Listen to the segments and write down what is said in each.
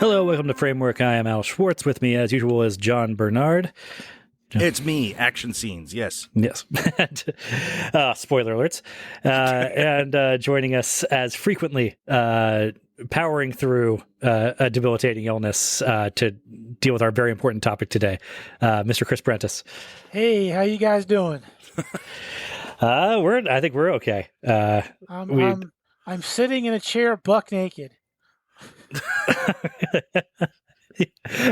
Hello, welcome to Framework. I am Al Schwartz. With me, as usual, is John Bernard. It's me, action scenes, yes. Yes. Spoiler alerts. And joining us as frequently, powering through a debilitating illness to deal with our very important topic today, Mr. Chris Prentice. Hey, how you guys doing? I think we're okay. I'm sitting in a chair buck naked.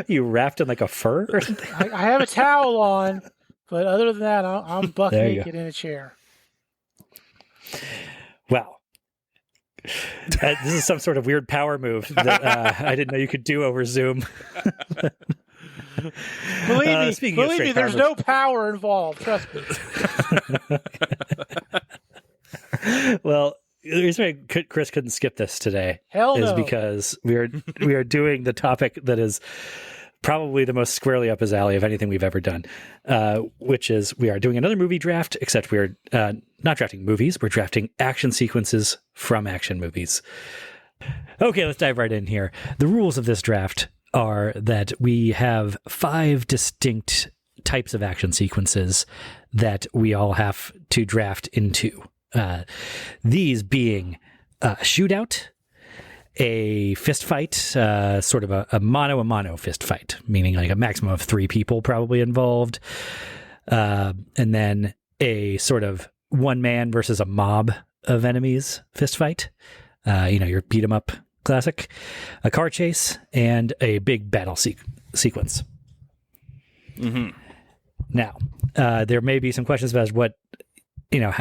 You wrapped in like a fur or something? I have a towel on, but other than that, I'm buck naked in a chair. Wow. This is some sort of weird power move that I didn't know you could do over Zoom. Believe me, there's no power involved. Trust me. Well, the reason why Chris couldn't skip this today is because we are doing the topic that is probably the most squarely up his alley of anything we've ever done, which is we are doing another movie draft, except we are not drafting movies. We're drafting action sequences from action movies. Okay, let's dive right in here. The rules of this draft are that we have 5 distinct types of action sequences that we all have to draft into. These being a shootout, a fist fight, sort of a mano-a-mano fist fight, meaning like a maximum of 3 people probably involved, and then a sort of one man versus a mob of enemies fist fight, your beat 'em up classic, a car chase, and a big battle sequence. Mm-hmm. Now, there may be some questions about what,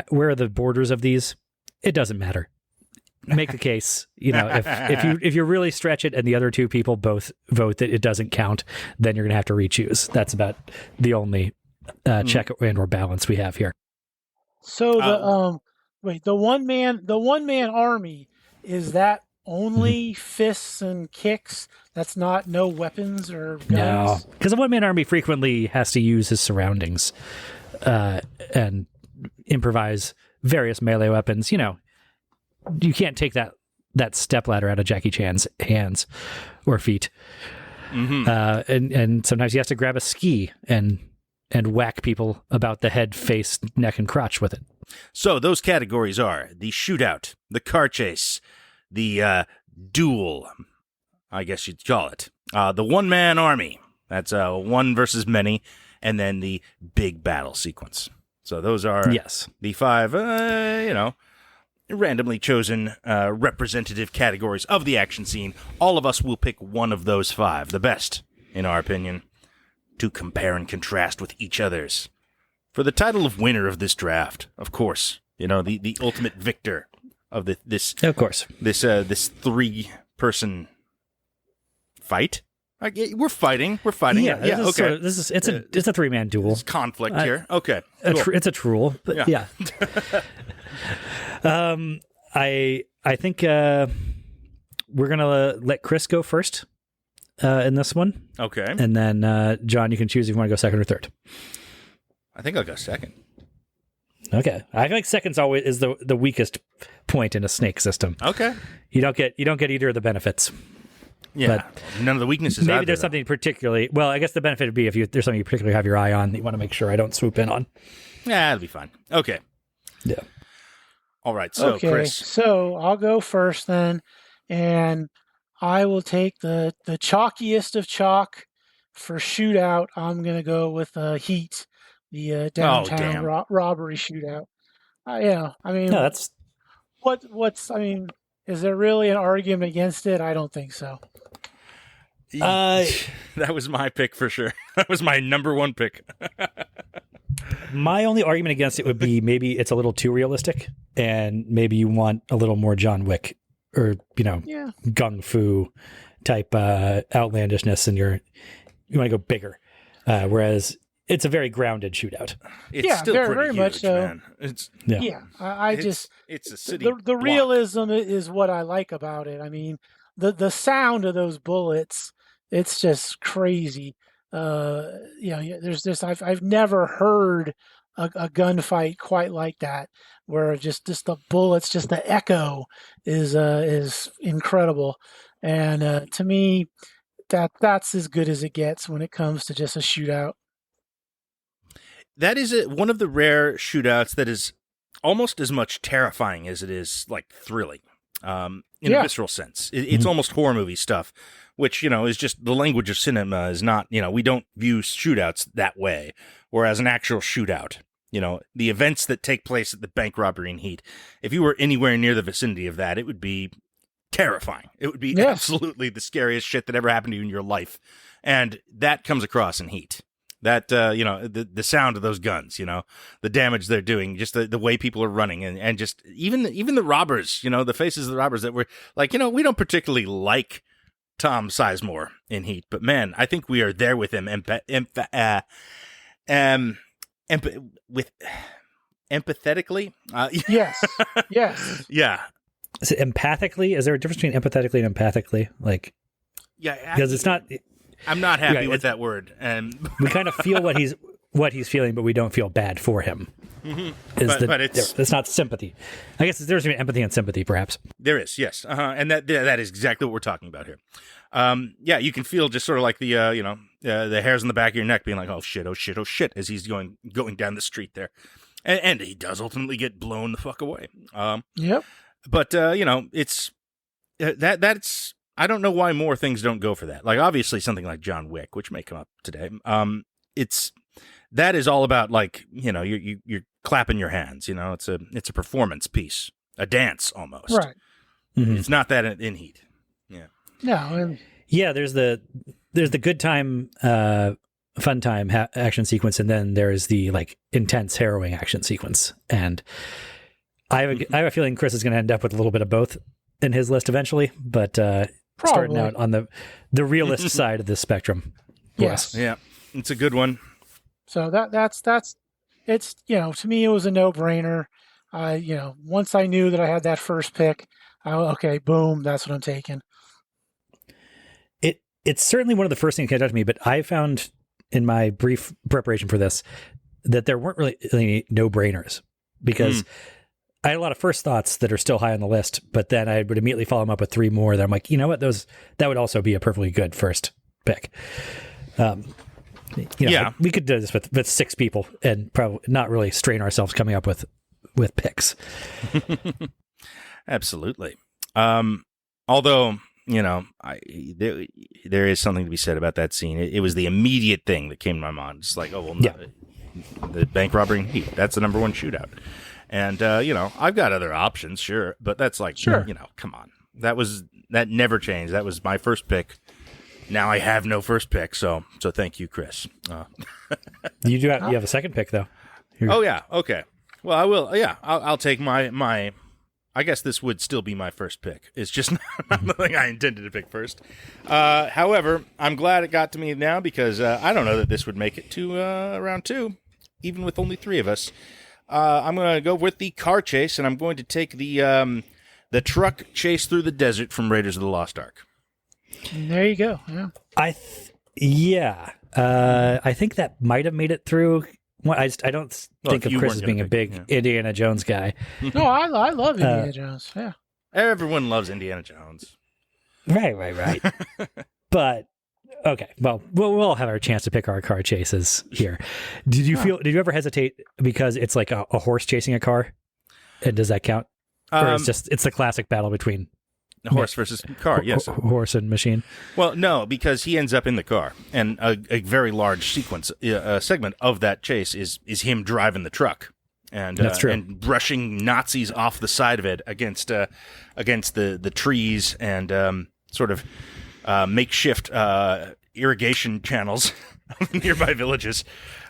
where are the borders of these? It doesn't matter. Make the case. If you really stretch it and the other 2 people both vote that it doesn't count, then you're going to have to re-choose. That's about the only check and or balance we have here. So the one man army, is that only fists and kicks? That's not no weapons or guns? No, because a one man army frequently has to use his surroundings and improvise various melee weapons. You can't take that stepladder out of Jackie Chan's hands or feet. Mm-hmm. And sometimes he has to grab a ski and whack people about the head, face, neck, and crotch with it. So those categories are the shootout, the car chase, the duel, I guess you'd call it, the one-man army, that's one versus many, and then the big battle sequence. So those are the 5, randomly chosen representative categories of the action scene. All of us will pick one of those 5, the best, in our opinion, to compare and contrast with each other's. For the title of winner of this draft, of course, the ultimate victor of this 3-person fight. We're fighting. Yeah, okay. It's a 3-man duel. It's conflict here. Okay, cool. It's a truel, but yeah. I think we're gonna let Chris go first in this one. Okay, and then John, you can choose if you want to go second or third. I think I'll go second. Okay, I feel like second's always is the weakest point in a snake system. Okay, you don't get either of the benefits. Yeah, but none of the weaknesses. Maybe there's something particularly. Well, I guess the benefit would be if there's something you particularly have your eye on that you want to make sure I don't swoop in on. Yeah, that'll be fine. Okay. Yeah. All right. So, Chris. So I'll go first then, and I will take the chalkiest of chalk for shootout. I'm gonna go with Heat, the downtown robbery shootout. No, that's what's. Is there really an argument against it? I don't think so. That was my pick for sure. That was my number 1 pick. My only argument against it would be maybe it's a little too realistic, and maybe you want a little more John Wick or gung fu type outlandishness, and you want to go bigger. Whereas it's a very grounded shootout. It's still very huge, much so. Man. It's a city. The realism is what I like about it. I mean, the sound of those bullets, it's just crazy. There's just I've never heard a gunfight quite like that, where just the bullets, just the echo is incredible. And to me, that's as good as it gets when it comes to just a shootout. That is one of the rare shootouts that is almost as much terrifying as it is like thrilling, in a visceral sense. It's almost horror movie stuff, which, is just the language of cinema is not, we don't view shootouts that way. Whereas an actual shootout, the events that take place at the bank robbery in Heat, if you were anywhere near the vicinity of that, it would be terrifying. It would be absolutely the scariest shit that ever happened to you in your life. And that comes across in Heat. That, the sound of those guns, the damage they're doing, just the way people are running, and just even the robbers, the faces of the robbers that were like, we don't particularly like Tom Sizemore in Heat, but man, I think we are there with him empathetically. Yes. Yeah. Is it empathically? Is there a difference between empathetically and empathically? Like, yeah, because it's not. I'm not happy with that word, and we kind of feel what he's feeling, but we don't feel bad for him. Mm-hmm. But it's not sympathy. I guess there's empathy and sympathy, perhaps. There is, yes, and that is exactly what we're talking about here. You can feel just sort of like the the hairs on the back of your neck being like, oh shit, as he's going down the street there, and he does ultimately get blown the fuck away. Yep. But it's that's. I don't know why more things don't go for that. Like, obviously, something like John Wick, which may come up today. That is all about, like, you're clapping your hands. It's a performance piece, a dance almost. Right. Mm-hmm. It's not that in Heat. Yeah. No. Yeah. There's the good time, fun time action sequence, and then there's the like intense, harrowing action sequence. And I have a feeling Chris is going to end up with a little bit of both in his list eventually, but. Starting out on the realist side of the spectrum. Yes. Yeah. It's a good one. So that's it's, to me, it was a no-brainer. Once I knew that I had that first pick, okay, boom, that's what I'm taking. It's certainly one of the first things that came out to me, but I found in my brief preparation for this that there weren't really any no-brainers, because I had a lot of first thoughts that are still high on the list, but then I would immediately follow them up with three more that I'm like, you know what, that would also be a perfectly good first pick. We could do this with six people and probably not really strain ourselves coming up with picks. Absolutely. Although, there is something to be said about that scene. It was the immediate thing that came to my mind. It's like, the bank robbery in Heat, that's the number one shootout. And, I've got other options, sure, but that's like, come on. That never changed. That was my first pick. Now I have no first pick, so thank you, Chris. You have a second pick, though. Oh, yeah, okay. Well, I will, I'll take my I guess this would still be my first pick. It's just not the thing I intended to pick first. However, I'm glad it got to me now, because I don't know that this would make it to round two, even with only three of us. I'm going to go with the car chase, and I'm going to take the truck chase through the desert from Raiders of the Lost Ark. There you go. Yeah. I think that might have made it through. I don't think of Chris as being a big Indiana Jones guy. No, I love Indiana Jones. Yeah. Everyone loves Indiana Jones. Right. But okay, well, we'll have our chance to pick our car chases here. Did you ever hesitate because it's like a horse chasing a car? And does that count? Or it's the classic battle between horse versus car, yes. Horse and machine. Well, no, because he ends up in the car, and a very large segment of that chase is him driving the truck. And that's true. And brushing Nazis off the side of it against the trees and sort of makeshift irrigation channels of nearby villages,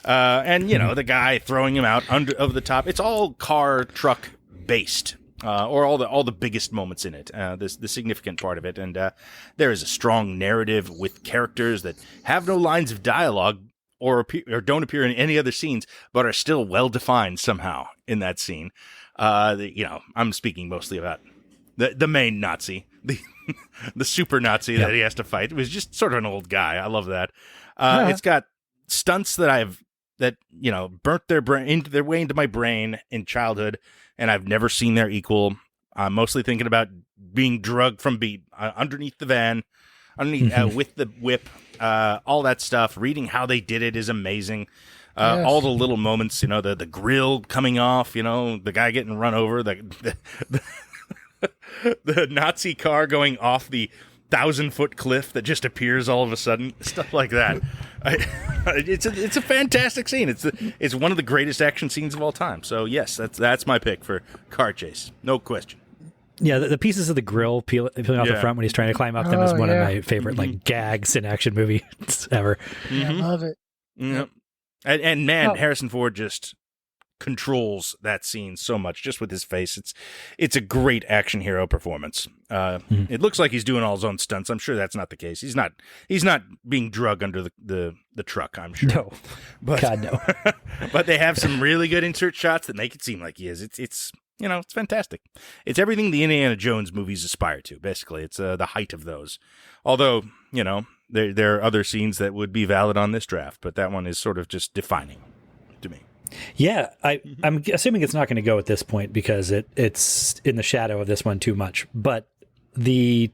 and the guy throwing him out over the top. It's all car truck based, or all the biggest moments in it. The significant part of it, and there is a strong narrative with characters that have no lines of dialogue or don't appear in any other scenes, but are still well defined somehow in that scene. I'm speaking mostly about the main Nazi, the super Nazi that he has to fight. It was just sort of an old guy. I love that. It's got stunts that burnt their way into my brain in childhood, and I've never seen their equal. I'm mostly thinking about being drugged from underneath the van, underneath with the whip, all that stuff. Reading how they did it is amazing. Yes. All the little moments, the grill coming off, the guy getting run over, the Nazi car going off the 1,000-foot cliff that just appears all of a sudden, stuff like that. It's a fantastic scene. It's one of the greatest action scenes of all time. So yes, that's my pick for car chase, no question. Yeah, the pieces of the grill peeling off the front when he's trying to climb up them is one of my favorite gags in action movies ever. I love it. Yep. And man, Harrison Ford just controls that scene so much just with his face. It's a great action hero performance. It looks like he's doing all his own stunts. I'm sure that's not the case. He's not being drugged under the truck, I'm sure. No. God, no. But they have some really good insert shots that make it seem like he is. It's fantastic. It's everything the Indiana Jones movies aspire to, basically. It's the height of those. Although, there are other scenes that would be valid on this draft, but that one is sort of just defining to me. Yeah, I'm assuming it's not going to go at this point because it's in the shadow of this one too much. But the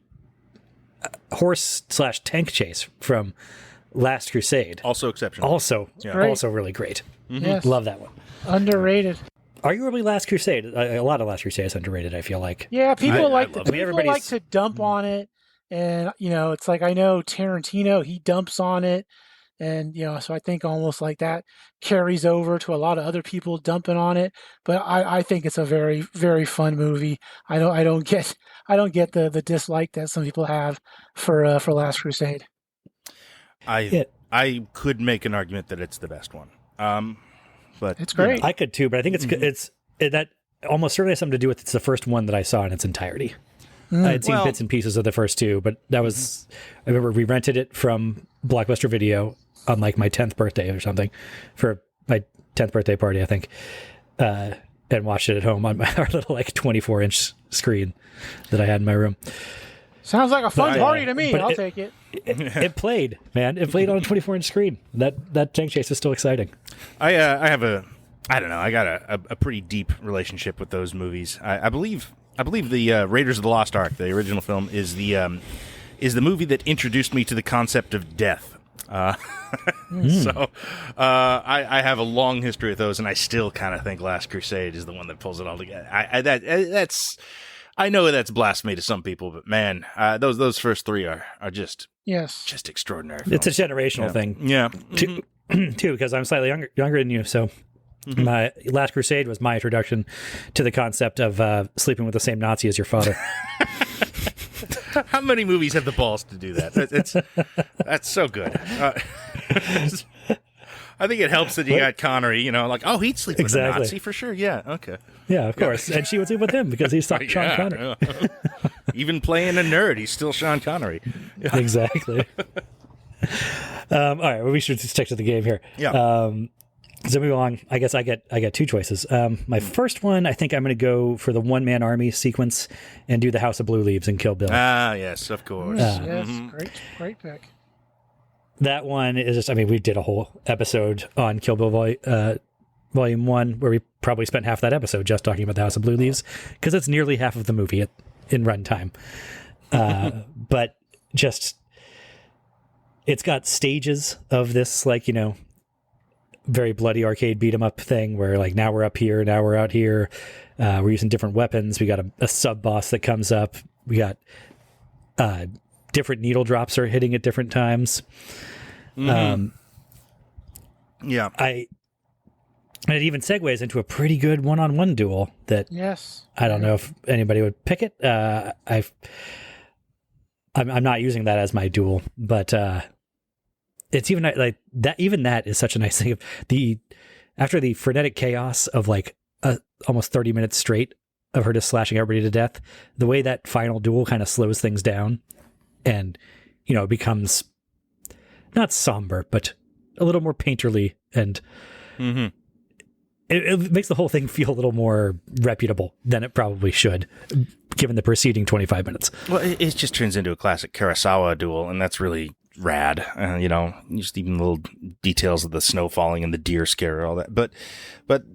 horse/tank chase from Last Crusade, also exceptional, also really great. Yes. Love that one. Underrated. Arguably, Last Crusade. A lot of Last Crusade is underrated, I feel like. Yeah, people like everybody's to dump on it, and it's like I know Tarantino, he dumps on it. And, so I think almost like that carries over to a lot of other people dumping on it. But I think it's a very, very fun movie. I don't get the dislike that some people have for Last Crusade. I could make an argument that it's the best one. But it's great. I could too, but I think it's that almost certainly has something to do with it's the first one that I saw in its entirety. I had seen bits and pieces of the first two, but that was I remember we rented it from Blockbuster Video on like my 10th birthday or something for my 10th birthday party, I think, and watched it at home on our little 24-inch screen that I had in my room. Sounds like a fun party to me. I'll take it. It played, man. It played on a 24-inch screen. That tank chase is still exciting. I got a pretty deep relationship with those movies. I believe the Raiders of the Lost Ark, the original film, is the movie that introduced me to the concept of death. So I have a long history with those, and I still kind of think Last Crusade is the one that pulls it all together. I know that's blasphemy to some people, but man, those first three are just extraordinary films. It's a generational thing. Yeah. Too, because I'm slightly younger than you, so my Last Crusade was my introduction to the concept of sleeping with the same Nazi as your father. How many movies have the balls to do that? That's so good. I think it helps that you got Connery, he'd sleep with a Nazi for sure. Yeah, okay. Yeah, of course. And she would sleep with him because he's Sean Connery. Even playing a nerd, he's still Sean Connery. Yeah. Exactly. All right, well, we should stick to the game here. Yeah. So move along. I guess I get two choices. My first one, I think I'm going to go for the one-man army sequence and do the House of Blue Leaves and Kill Bill. Ah, yes, of course. Yes, great pick. That one is just, we did a whole episode on Kill Bill Volume 1 where we probably spent half that episode just talking about the House of Blue Leaves because it's nearly half of the movie in runtime. But just, it's got stages of this, very bloody arcade beat 'em up thing where now we're up here, now we're out here. We're using different weapons. We got a sub boss that comes up. We got different needle drops are hitting at different times. Yeah. And it even segues into a pretty good one-on-one duel that I don't know if anybody would pick it. I'm not using that as my duel, but it's even like that. Even that is such a nice thing. Of after the frenetic chaos of almost 30 minutes straight of her just slashing everybody to death, the way that final duel kind of slows things down, and it becomes not somber, but a little more painterly, and it makes the whole thing feel a little more reputable than it probably should, given the preceding 25 minutes. Well, it just turns into a classic Kurosawa duel, and that's really rad. Just even little details of the snow falling and the deer scare, all that. But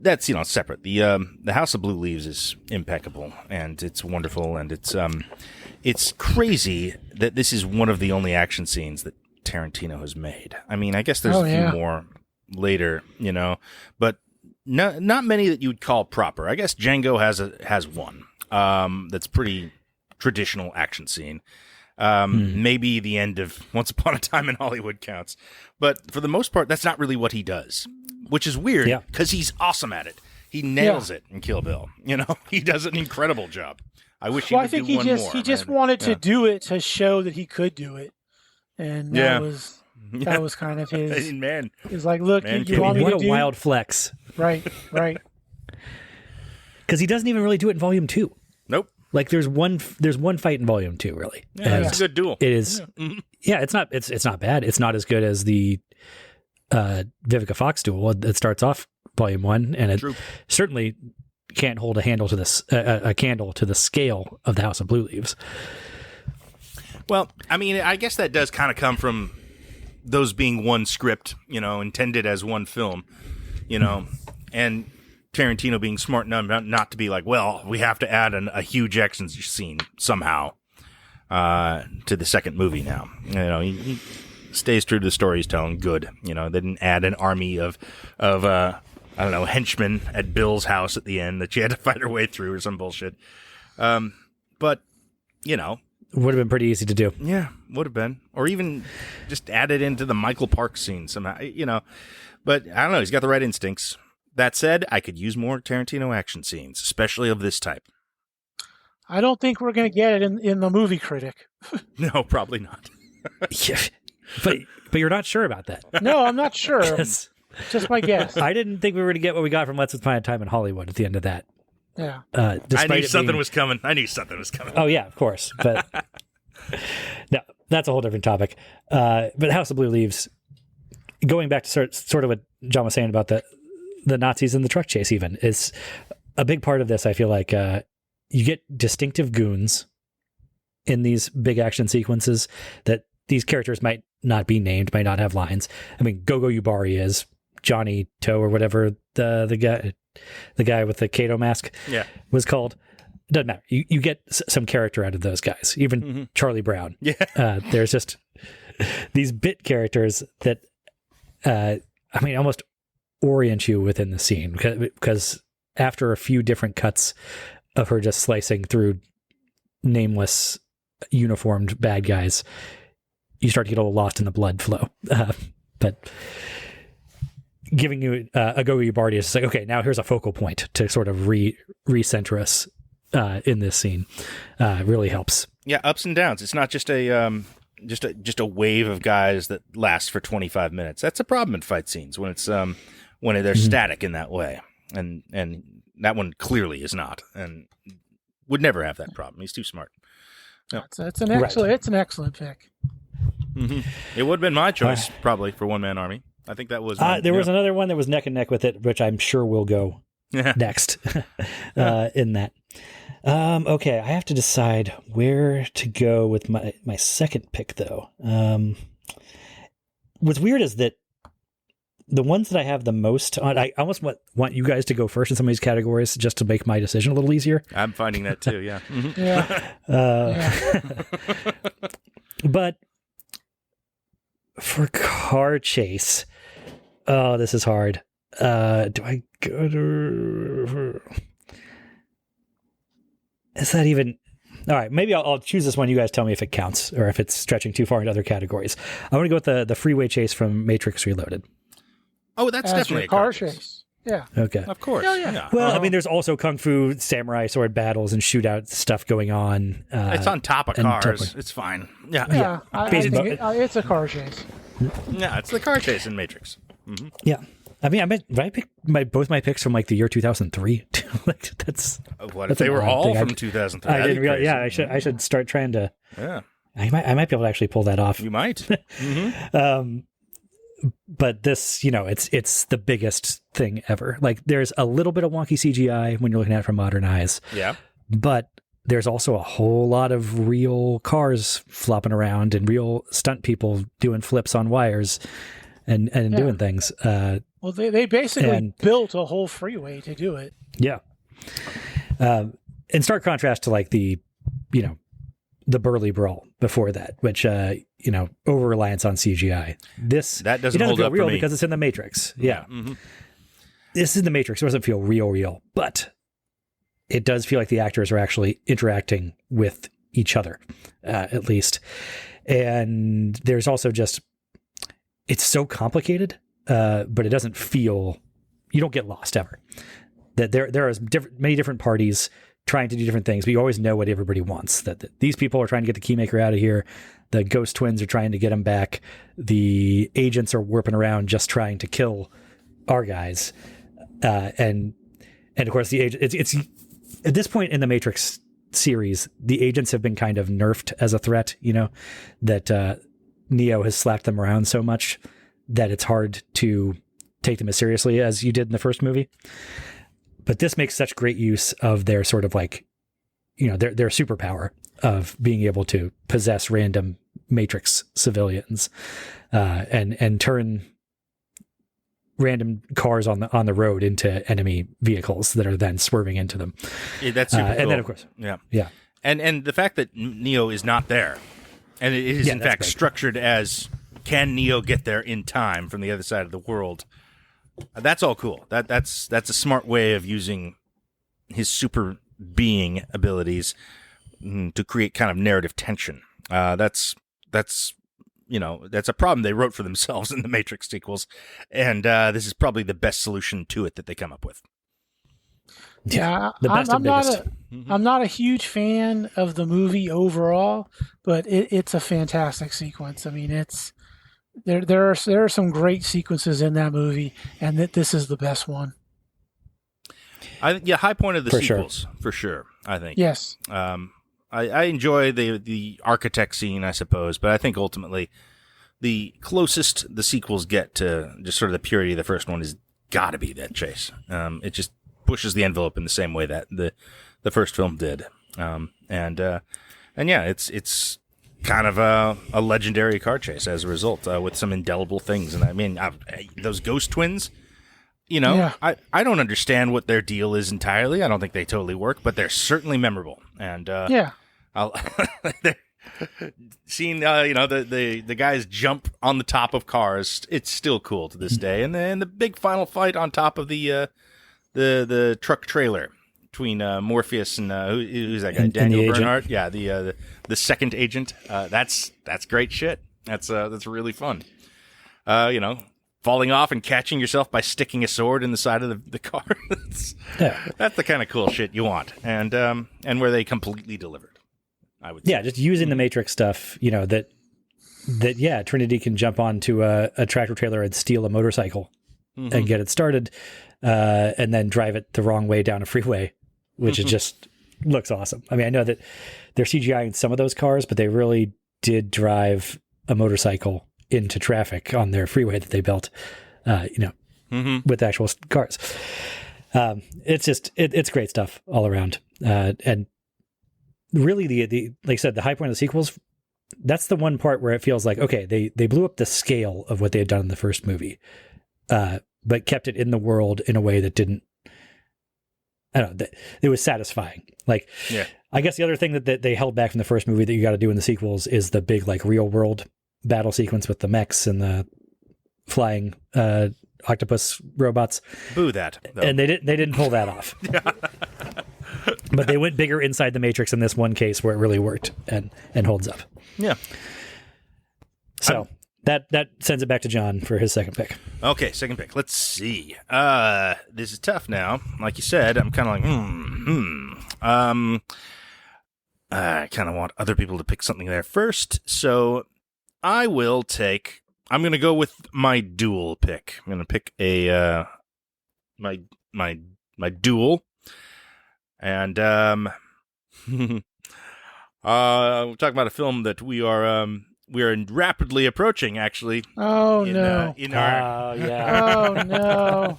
that's separate. The House of Blue Leaves is impeccable, and it's wonderful, and it's it's crazy that this is one of the only action scenes that Tarantino has made. I mean, I guess there's a few more later, but not many that you would call proper. I guess Django has one that's pretty traditional action scene. Maybe the end of Once Upon a Time in Hollywood counts. But for the most part, that's not really what he does, which is weird because he's awesome at it. He nails it in Kill Bill. He does an incredible job. I wish he would do one more. He just wanted to do it to show that he could do it. And that was kind of his. Man. He's like, look, you want me to do? What a wild flex. Right. Because he doesn't even really do it in Volume 2. Nope. Like there's one fight in Volume 2, really. Yeah, it's a good duel. It is. Yeah, it's not bad. It's not as good as the Vivica Fox duel that starts off Volume 1, and it certainly can't hold a candle to the scale of the House of Blue Leaves. Well, I mean, I guess that does kind of come from those being one script, intended as one film, and Tarantino being smart enough not to be like, well, we have to add a huge action scene somehow to the second movie now. He stays true to the story he's telling. Good. They didn't add an army of I don't know, henchmen at Bill's house at the end that you had to fight your way through or some bullshit. But, would have been pretty easy to do. Yeah, would have been. Or even just add it into the Michael Park scene somehow, But I don't know, he's got the right instincts. That said, I could use more Tarantino action scenes, especially of this type. I don't think we're going to get it in the Movie Critic. No, probably not. Yeah, but you're not sure about that. No, I'm not sure. Just my guess. I didn't think we were going to get what we got from Let's Upon a Time in Hollywood at the end of that. Yeah. I knew something was coming. Oh, yeah, of course. But no, that's a whole different topic. But House of Blue Leaves, going back to sort of what John was saying about the Nazis in the truck chase even, is a big part of this. I feel like you get distinctive goons in these big action sequences that these characters might not be named, might not have lines. I mean, Gogo Yubari is Johnny Toe or whatever the guy with the Kato mask was called. Doesn't matter. You get some character out of those guys, even Charlie Brown. Yeah. There's just these bit characters that almost orient you within the scene because after a few different cuts of her just slicing through nameless uniformed bad guys, you start to get a little lost in the blood flow. But giving you a Gogo Yubari is just like, okay, now here's a focal point to sort of recenter us in this scene. Really helps. Yeah, ups and downs. It's not just a wave of guys that lasts for 25 minutes. That's a problem in fight scenes when it's when they're static in that way, and that one clearly is not, and would never have that problem. He's too smart. No. It's an excellent pick. Mm-hmm. It would have been my choice probably for One Man Army. I think that was there was another one that was neck and neck with it, which I'm sure will go next in that. Okay, I have to decide where to go with my second pick, though. What's weird is that the ones that I have the most on, I almost want you guys to go first in some of these categories just to make my decision a little easier. I'm finding that too, yeah. Mm-hmm. Yeah. But for car chase, oh, this is hard. Do I go to... Is that even... All right, maybe I'll choose this one. You guys tell me if it counts or if it's stretching too far into other categories. I want to go with the freeway chase from Matrix Reloaded. Oh, that's definitely a car chase. Yeah. Okay. Of course. Yeah. Well, I mean, there's also kung fu, samurai sword battles, and shootout stuff going on. It's on top of cars. It's fine. Yeah. I think it's a car chase. Yeah, it's the car chase in Matrix. Mm-hmm. Yeah. I mean, I picked both my picks from like the year 2003. Like that's what if they were all from 2003? I didn't realize. Yeah, I should start trying to. Yeah. I might be able to actually pull that off. You might. Mm-hmm. But this, it's the biggest thing ever. Like, there's a little bit of wonky CGI when you're looking at it from modern eyes. Yeah. But there's also a whole lot of real cars flopping around and real stunt people doing flips on wires and doing things. Well, they basically built a whole freeway to do it. Yeah. In stark contrast to like the the Burly Brawl before that, which over reliance on CGI. That doesn't it hold feel up real for me because it's in the Matrix. Yeah. Mm-hmm. This is the Matrix. It doesn't feel real, but it does feel like the actors are actually interacting with each other, at least. And there's also just, it's so complicated, but it doesn't feel, you don't get lost ever. That there are many different parties trying to do different things, but you always know what everybody wants. That these people are trying to get the Keymaker out of here. The Ghost Twins are trying to get him back. The agents are warping around just trying to kill our guys. And of course the agent, it's at this point in the Matrix series, the agents have been kind of nerfed as a threat, that Neo has slapped them around so much that it's hard to take them as seriously as you did in the first movie. But this makes such great use of their sort of like, their superpower of being able to possess random Matrix civilians, and turn random cars on the road into enemy vehicles that are then swerving into them. Yeah, that's super cool. And then of course, yeah, and the fact that Neo is not there, and it is in fact structured as, can Neo get there in time from the other side of the world? That's all cool. That's a smart way of using his super being abilities to create kind of narrative tension. That's a problem they wrote for themselves in the Matrix sequels, and this is probably the best solution to it that they come up with. Yeah, the best and biggest. I'm not a huge fan of the movie overall, but it's a fantastic sequence. I mean, there are some great sequences in that movie, and this is the best one. High point of the sequels for sure. I think yes. I enjoy the architect scene, I suppose, but I think ultimately the closest the sequels get to just sort of the purity of the first one has got to be that chase. It just pushes the envelope in the same way that the first film did, and yeah, it's kind of a legendary car chase as a result, with some indelible things. And I mean, those Ghost Twins, I don't understand what their deal is entirely. I don't think they totally work, but they're certainly memorable. And I'll seeing the guys jump on the top of cars, it's still cool to this day. And then the big final fight on top of the truck trailer between Morpheus and who's that guy? Daniel Bernhardt. Yeah, the second agent. That's great shit. That's really fun. Falling off and catching yourself by sticking a sword in the side of the car. That's the kind of cool shit you want, and where they completely delivered, I would say. Yeah, just using the Matrix stuff, that Trinity can jump onto a tractor trailer and steal a motorcycle and get it started, and then drive it the wrong way down a freeway, which is just looks awesome. I mean, I know that they're CGI-ing some of those cars, but they really did drive a motorcycle into traffic on their freeway that they built, with actual cars. It's just, it's great stuff all around. And really the like I said, the high point of the sequels, that's the one part where it feels like, okay, they blew up the scale of what they had done in the first movie, but kept it in the world in a way that didn't, I don't know, it was satisfying. Like, yeah. I guess the other thing that they held back from the first movie that you got to do in the sequels is the big, like, real world battle sequence with the mechs and the flying octopus robots. Boo that. Though. And they didn't pull that off. But they went bigger inside the Matrix in this one case where it really worked and holds up. Yeah. So that sends it back to John for his second pick. Okay, second pick. Let's see. This is tough now. Like you said, I'm kind of like, I kind of want other people to pick something there first. So I'm going to go with my dual pick. I'm going to pick my dual. And we're talking about a film that we are rapidly approaching, actually. Oh no! In our oh no!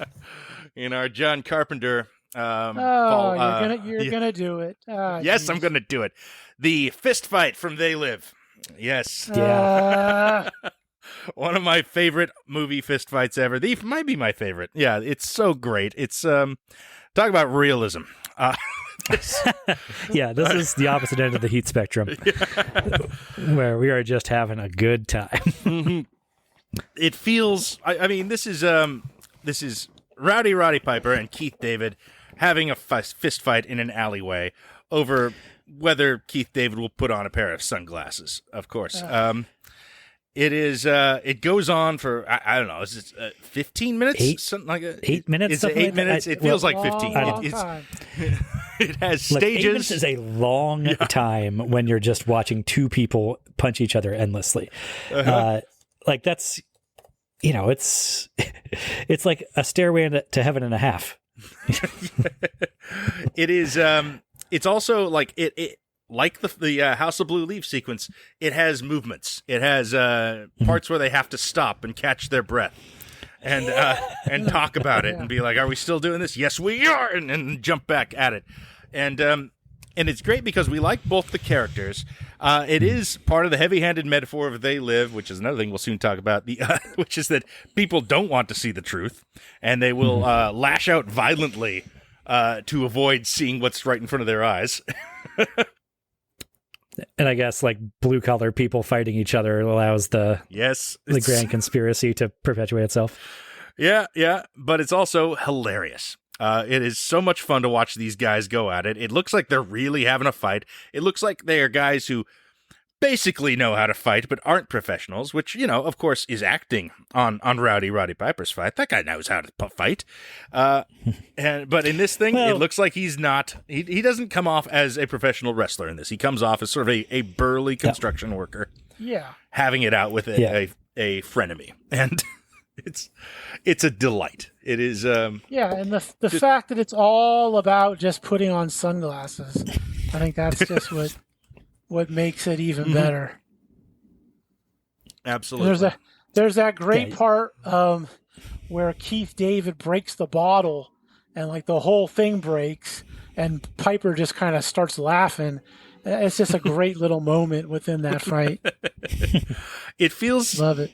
In our John Carpenter. You're gonna do it. Yes, I'm gonna do it. The fist fight from They Live. Yes. Yeah. One of my favorite movie fist fights ever. Might be my favorite. Yeah, it's so great. It's talk about realism. Yeah, this is the opposite end of the heat spectrum, where we are just having a good time. It feels. I mean, this is Rowdy Roddy Piper and Keith David having a fist fight in an alleyway over whether Keith David will put on a pair of sunglasses. Of course. It is. It goes on for I don't know. Is it 15 minutes? Something like that. 8 minutes. It's 8 minutes. It feels like 15. It has stages. 8 minutes is a long time when you're just watching two people punch each other endlessly. Like that's, it's like a stairway to heaven and a half. It is. It's also like it like the House of Blue Leaf sequence. It has movements. It has parts where they have to stop and catch their breath and talk about it and be like, "Are we still doing this? Yes, we are," and jump back at it. And it's great because we like both the characters. It is part of the heavy-handed metaphor of They Live, which is another thing we'll soon talk about, which is that people don't want to see the truth, and they will lash out violently to avoid seeing what's right in front of their eyes. And I guess like blue-collar people fighting each other allows the grand conspiracy to perpetuate itself. Yeah, but it's also hilarious. It is so much fun to watch these guys go at it. It looks like they're really having a fight. It looks like they are guys who basically know how to fight, but aren't professionals, which, of course, is acting on Rowdy Roddy Piper's fight. That guy knows how to fight. But in this thing, it looks like he's not. He doesn't come off as a professional wrestler in this. He comes off as sort of a burly construction worker. Yeah. Having it out with a frenemy. And it's a delight. It is. And the fact that it's all about just putting on sunglasses, I think that's just what makes it even better. Absolutely. There's that great part where Keith David breaks the bottle and like the whole thing breaks and Piper just kind of starts laughing. It's just a great little moment within that fight. It feels love it.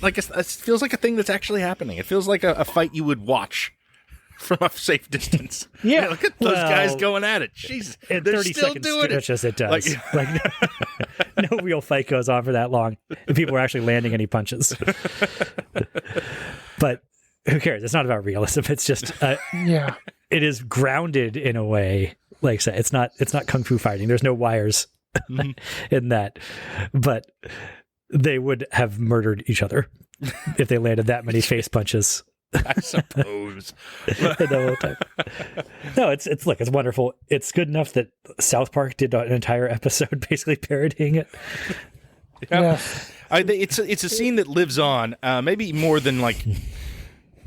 Like it feels like a thing that's actually happening. It feels like a fight you would watch from a safe distance. Yeah. Look at those guys going at it. Jesus. In they're 30 still seconds doing stretch as it does. No real fight goes on for that long. If people are actually landing any punches. But who cares? It's not about realism. It's just it is grounded in a way. Like I said, it's not kung fu fighting. There's no wires in that. But they would have murdered each other if they landed that many face punches. I suppose. No, it's wonderful. It's good enough that South Park did an entire episode basically parodying it. Yeah. It's a scene that lives on, maybe more than like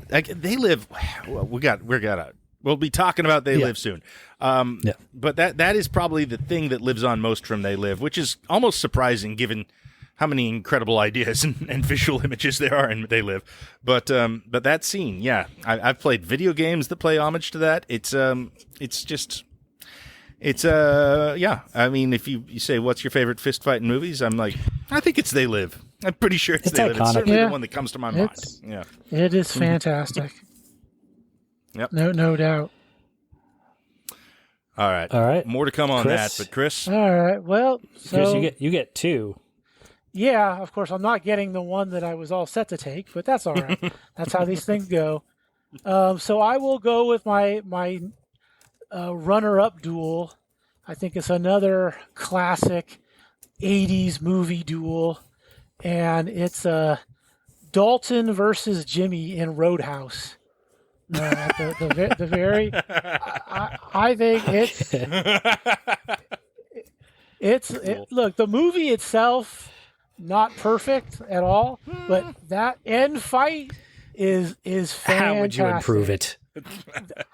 They Live. We'll be talking about They Live soon. But that is probably the thing that lives on most from They Live, which is almost surprising given how many incredible ideas and visual images there are in They Live. But that scene, I've played video games that play homage to that. It's I mean, if you say what's your favorite fist fight in movies, I'm like, I think it's They Live. I'm pretty sure it's They Live. It's certainly the one that comes to my mind. Yeah, it is fantastic. Yep, no doubt. All right. More to come on Chris? that, but Chris. All right. Well, so Chris, you get two. Yeah, of course, I'm not getting the one that I was all set to take, but that's all right. That's how these things go. So I will go with my runner-up duel. I think it's another classic 80s movie duel, and it's Dalton versus Jimmy in Roadhouse. The very, I think look, the movie itself, not perfect at all, but that end fight is fantastic. How would you improve it?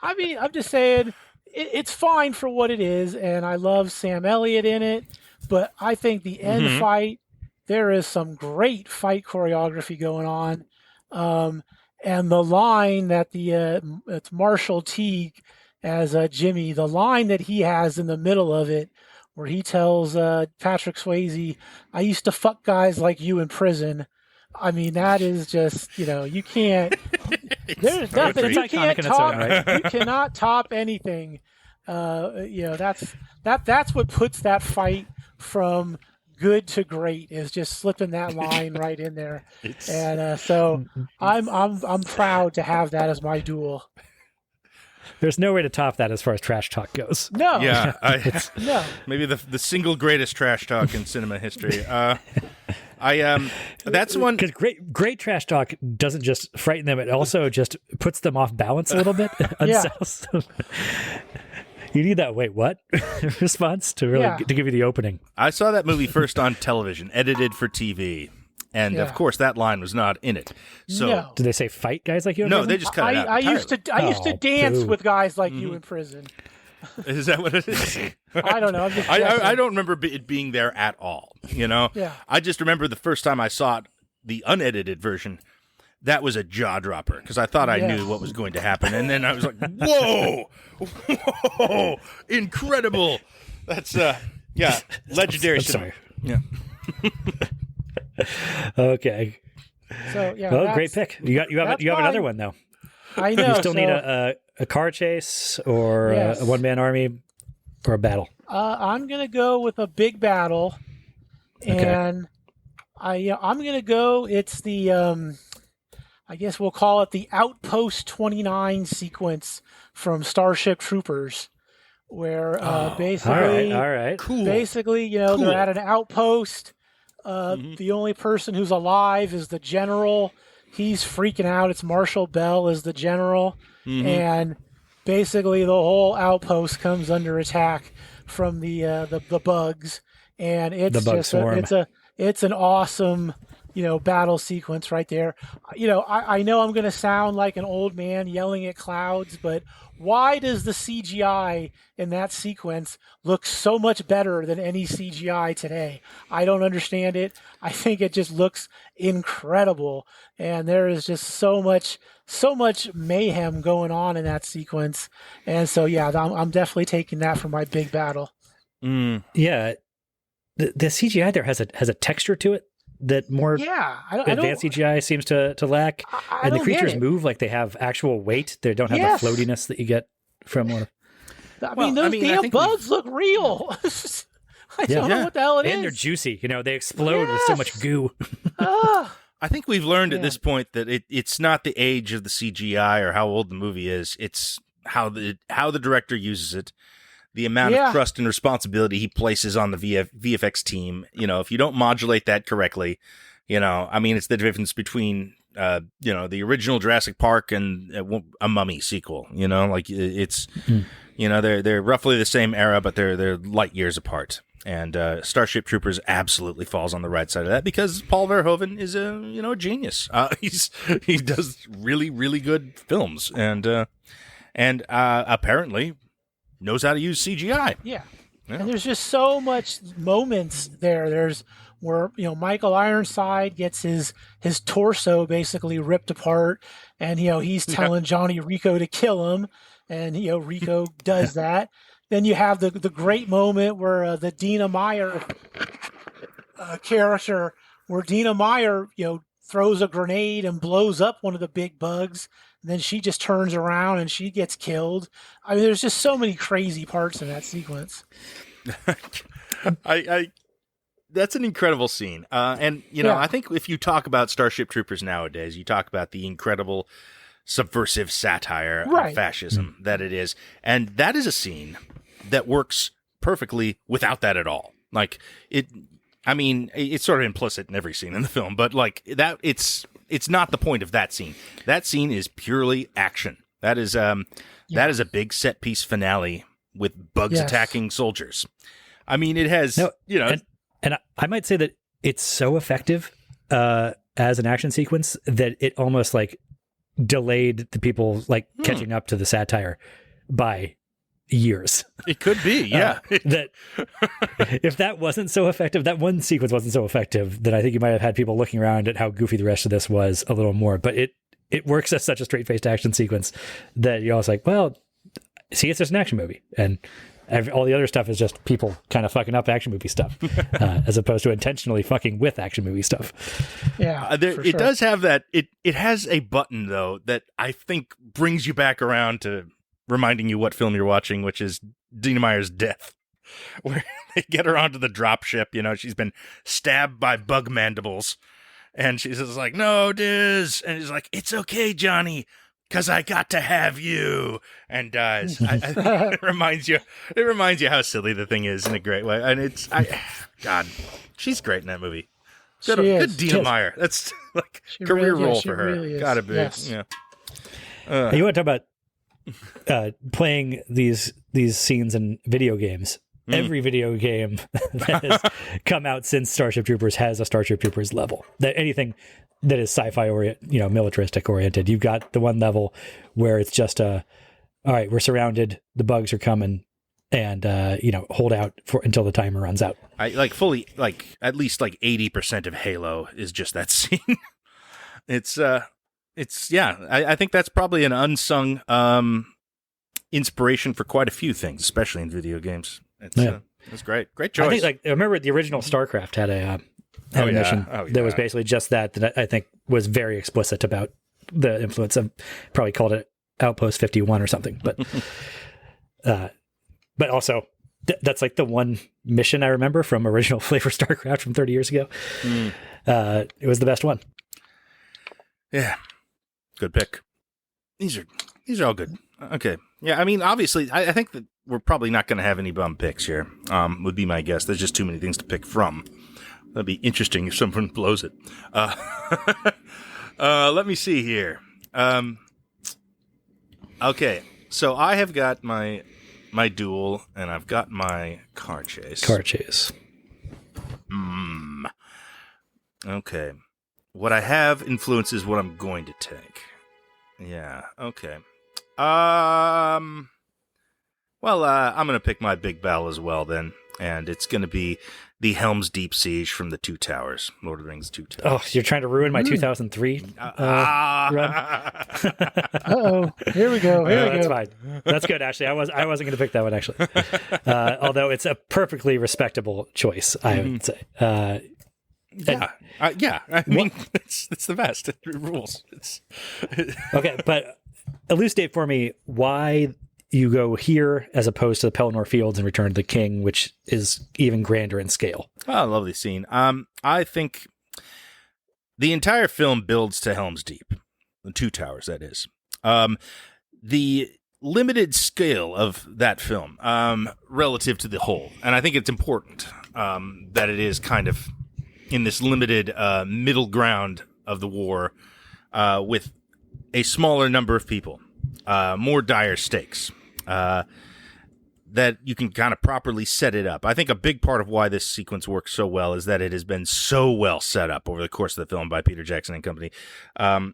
I mean, I'm just saying it's fine for what it is, and I love Sam Elliott in it, but I think the end fight, there is some great fight choreography going on. And the line that it's Marshall Teague as Jimmy, the line that he has in the middle of it, where he tells Patrick Swayze, "I used to fuck guys like you in prison." I mean, that is just, you can't. There's nothing you can't top. You cannot top anything That's what puts that fight from good to great, is just slipping that line right in there. And so I'm proud to have that as my duel. There's no way to top that as far as trash talk goes. No. Yeah. No. Maybe the single greatest trash talk in cinema history. That's one, because great trash talk doesn't just frighten them; it also just puts them off balance a little bit. You need that "wait, what?" response to really to give you the opening. I saw that movie first on television, edited for TV, and of course that line was not in it. So did they say "fight guys like you"? No, they just cut it out. I used to dance with guys like you in prison. Is that what it is? I don't know. I don't remember it being there at all. Yeah. I just remember the first time I saw it, the unedited version. That was a jaw dropper because I thought I knew what was going to happen, and then I was like, "Whoa, incredible!" That's legendary. Sorry. Yeah. Okay. So well, great pick. You have another one though. I know. You still need a car chase or a one-man army or a battle. I'm gonna go with a big battle, and I'm gonna go. It's the I guess we'll call it the Outpost 29 sequence from Starship Troopers, where basically, all right, cool. Basically, they're at an outpost. The only person who's alive is the general. He's freaking out. It's Marshall Bell as the general, and basically the whole outpost comes under attack from the bugs, and it's an awesome battle sequence right there. I know I'm going to sound like an old man yelling at clouds, but why does the CGI in that sequence look so much better than any CGI today? I don't understand it. I think it just looks incredible, and there is just so much mayhem going on in that sequence. And so, I'm definitely taking that for my big battle. Yeah, the CGI there has a texture to it that more advanced CGI seems to lack. And the creatures move like they have actual weight. They don't have the floatiness that you get from one. Those damn bugs look real. I don't know what the hell it is. And they're juicy. They explode with so much goo. I think we've learned at this point that it's not the age of the CGI or how old the movie is. It's how the director uses it. The amount of trust and responsibility he places on the VFX team. If you don't modulate that correctly, it's the difference between, the original Jurassic Park and a Mummy sequel. It's, they're roughly the same era, but they're light years apart. And Starship Troopers absolutely falls on the right side of that because Paul Verhoeven is a genius. He does really, really good films, and apparently knows how to use CGI. Yeah. And there's just so much moments there. There's where Michael Ironside gets his torso basically ripped apart, and he's telling Johnny Rico to kill him, and Rico does that. Then you have the great moment where the Dina Meyer character, where Dina Meyer throws a grenade and blows up one of the big bugs. And then she just turns around and she gets killed. I mean, there's just so many crazy parts in that sequence. That's an incredible scene. I think if you talk about Starship Troopers nowadays, you talk about the incredible subversive satire of fascism that it is. And that is a scene that works perfectly without that at all. Like it's sort of implicit in every scene in the film, but like that, it's not the point of that scene. That scene is purely action. That is that is a big set piece finale with bugs attacking soldiers. I mean, it has and I might say that it's so effective as an action sequence that it almost like delayed the people like catching up to the satire by years. It could be, yeah. That if that wasn't so effective, that one sequence wasn't so effective, then I think you might have had people looking around at how goofy the rest of this was a little more. But it works as such a straight-faced action sequence that you're always like, well, see, it's just an action movie. And all the other stuff is just people kind of fucking up action movie stuff, as opposed to intentionally fucking with action movie stuff. Yeah, it does have that. It has a button though that I think brings you back around to reminding you what film you're watching, which is Dina Meyer's death, where they get her onto the dropship. You know, she's been stabbed by bug mandibles, and she's just like, "No, Diz," and he's like, "It's okay, Johnny, because I got to have you," and dies. I think it reminds you how silly the thing is in a great way, and God, she's great in that movie. Good Dina Meyer. That's like career role for her. Really Gotta be. Yes. Yeah. You want to talk about playing these scenes in video games? Every video game that has come out since Starship Troopers has a Starship Troopers level. That anything that is sci-fi militaristic oriented, you've got the one level where it's just all right, we're surrounded, the bugs are coming, and hold out until the timer runs out. I at least 80% of Halo is just that scene. I think that's probably an unsung inspiration for quite a few things, especially in video games. It's great choice. I remember the original StarCraft had a mission that was basically just that I think was very explicit about the influence of, probably called it Outpost 51 or something, but also that's like the one mission I remember from original Flavor StarCraft from 30 years ago. It was the best one. Yeah. Good pick. These are all good. Okay. Yeah, I mean, obviously, I think that we're probably not going to have any bum picks here, would be my guess. There's just too many things to pick from. That'd be interesting if someone blows it. Let me see here. Okay, so I have got my duel, and I've got my car chase. Okay. What I have influences what I'm going to take. Yeah, okay. I'm going to pick my big battle as well then, and it's going to be the Helm's Deep Siege from the Two Towers, Lord of the Rings 2 Towers. Oh, you're trying to ruin my 2003 run? Uh-oh, here we go. That's fine. That's good, actually. I wasn't going to pick that one, actually. Although it's a perfectly respectable choice, I would say. Yeah. I mean, it's the best. It rules. Okay, but elucidate for me why you go here as opposed to the Pelennor Fields and Return of the King, which is even grander in scale. Oh, lovely scene. I think the entire film builds to Helm's Deep, the Two Towers, that is. The limited scale of that film relative to the whole, and I think it's important that it is kind of in this limited middle ground of the war with a smaller number of people, more dire stakes, that you can kind of properly set it up. I think a big part of why this sequence works so well is that it has been so well set up over the course of the film by Peter Jackson and company,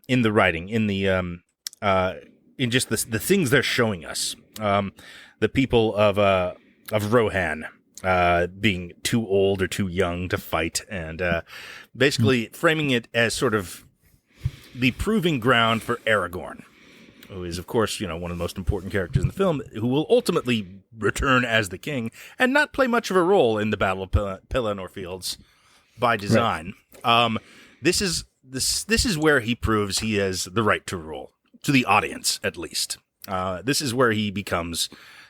in the writing, in the in just the things they're showing us. The people of Rohan being too old or too young to fight, and basically framing it as sort of the proving ground for Aragorn, who is, of course, one of the most important characters in the film, who will ultimately return as the king and not play much of a role in the Battle of Pelennor Fields by design. Right. This is where he proves he has the right to rule, to the audience at least. This is where he becomes,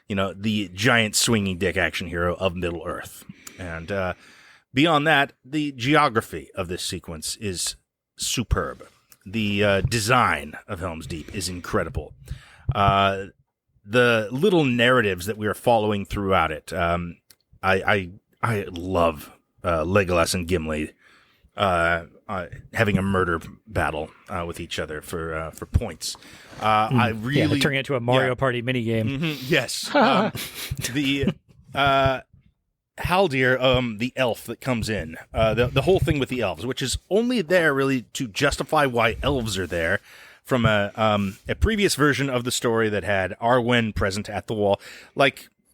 the giant swinging dick action hero of Middle Earth. And beyond that, the geography of this sequence is superb. The design of Helm's Deep is incredible. The little narratives that we are following throughout it, I love Legolas and Gimli having a murder battle with each other for points. I really turning it into a Mario Party minigame. Mm-hmm, yes. The Haldir, the elf that comes in, the whole thing with the elves, which is only there really to justify why elves are there, from a previous version of the story that had Arwen present at the wall.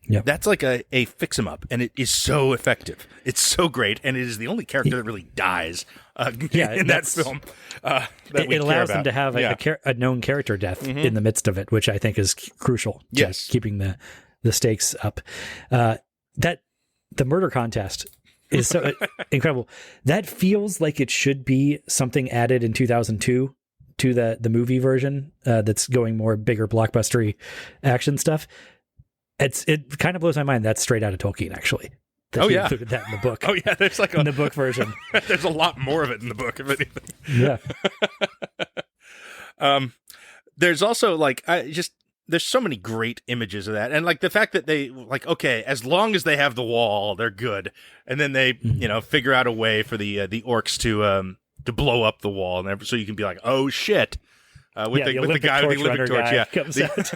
That's like a fix 'em up, and it is so effective. It's so great, and it is the only character that really dies in that film. It allows them to have a known character death in the midst of it, which I think is crucial to keeping the stakes up. The murder contest is so incredible. That feels like it should be something added in 2002 to the movie version that's going more bigger blockbustery action stuff, it kind of blows my mind. That's straight out of Tolkien, actually. Oh, yeah. Included that in the book. Oh, yeah. There's like in the book version. There's a lot more of it in the book, if anything. Yeah. There's also like, there's so many great images of that. And like the fact that they like, okay, as long as they have the wall, they're good. And then they, figure out a way for the orcs to blow up the wall. And so you can be like, oh shit. With the guy with the Olympic torch. Yeah. Comes out.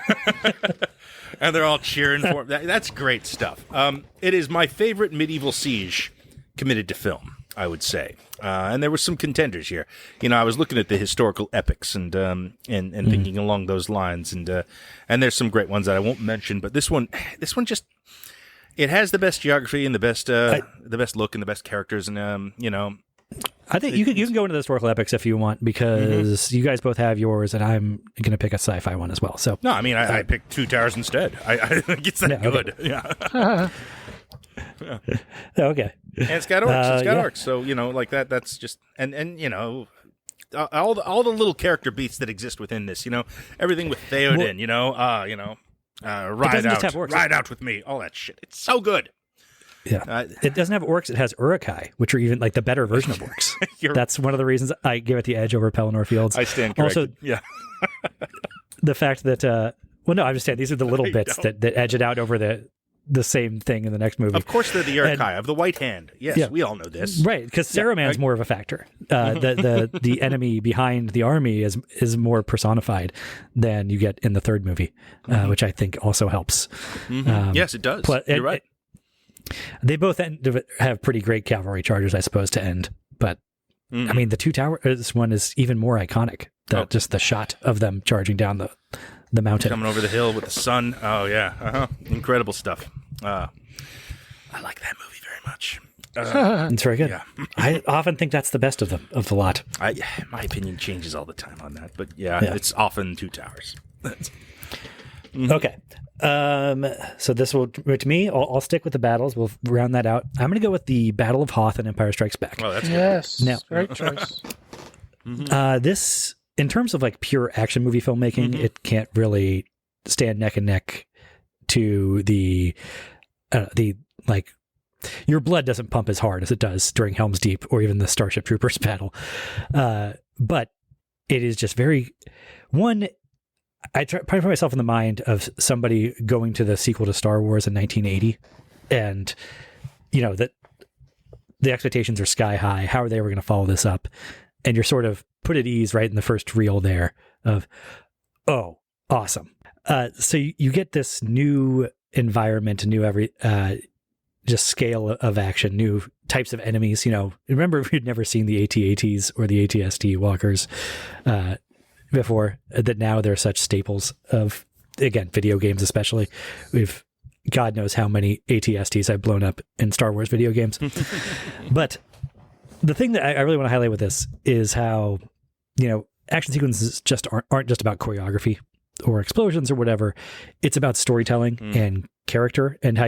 And they're all cheering for him. That's great stuff. It is my favorite medieval siege committed to film, I would say. And there were some contenders here. I was looking at the historical epics and thinking along those lines, and there's some great ones that I won't mention. But this one just, it has the best geography and the best look and the best characters, and I think you can go into the historical epics if you want, because you guys both have yours, and I'm going to pick a sci-fi one as well. So no, I mean I picked Two Towers instead. I think it's that good. Okay. Yeah. Okay. And it's got orcs. Orcs. So like that. That's just and all the little character beats that exist within this. Everything with Theoden. Ride out with me. All that shit. It's so good. Yeah, it doesn't have orcs. It has Uruk-hai, which are even like the better version of orcs. That's one of the reasons I give it the edge over Pelennor Fields. I stand corrected. Also, yeah, the fact that no, I'm just saying these are the little bits that edge it out over the same thing in the next movie. Of course, they're the Uruk-hai of the White Hand. Yes, we all know this, right? Because Saruman's more of a factor. The enemy behind the army is more personified than you get in the third movie, which I think also helps. Yes, it does. You're right. They both have pretty great cavalry chargers, I suppose, to end. But I mean, the Two Towers, this one is even more iconic. Just the shot of them charging down the mountain, coming over the hill with the sun. Oh yeah, incredible stuff. I like that movie very much. It's very good. Yeah. I often think that's the best of the lot. My opinion changes all the time on that, but it's often Two Towers. Okay. So this will, to me, I'll stick with the battles. We'll round that out. I'm going to go with the Battle of Hoth and Empire Strikes Back. Oh, that's good. Yes. Now, great choice. This, in terms of like pure action movie filmmaking, it can't really stand neck and neck to the like, your blood doesn't pump as hard as it does during Helm's Deep or even the Starship Troopers battle. But it is just I try to put myself in the mind of somebody going to the sequel to Star Wars in 1980, and that the expectations are sky high. How are they ever going to follow this up? And you're sort of put at ease right in the first reel there of, oh, awesome. So you get this new environment, a new just scale of action, new types of enemies. Remember if you'd never seen the AT-ATs or the AT-ST walkers before, that now they're such staples of, again, video games especially. God knows how many AT-STs I've blown up in Star Wars video games. But the thing that I really want to highlight with this is how, action sequences just aren't just about choreography or explosions or whatever. It's about storytelling and character, and how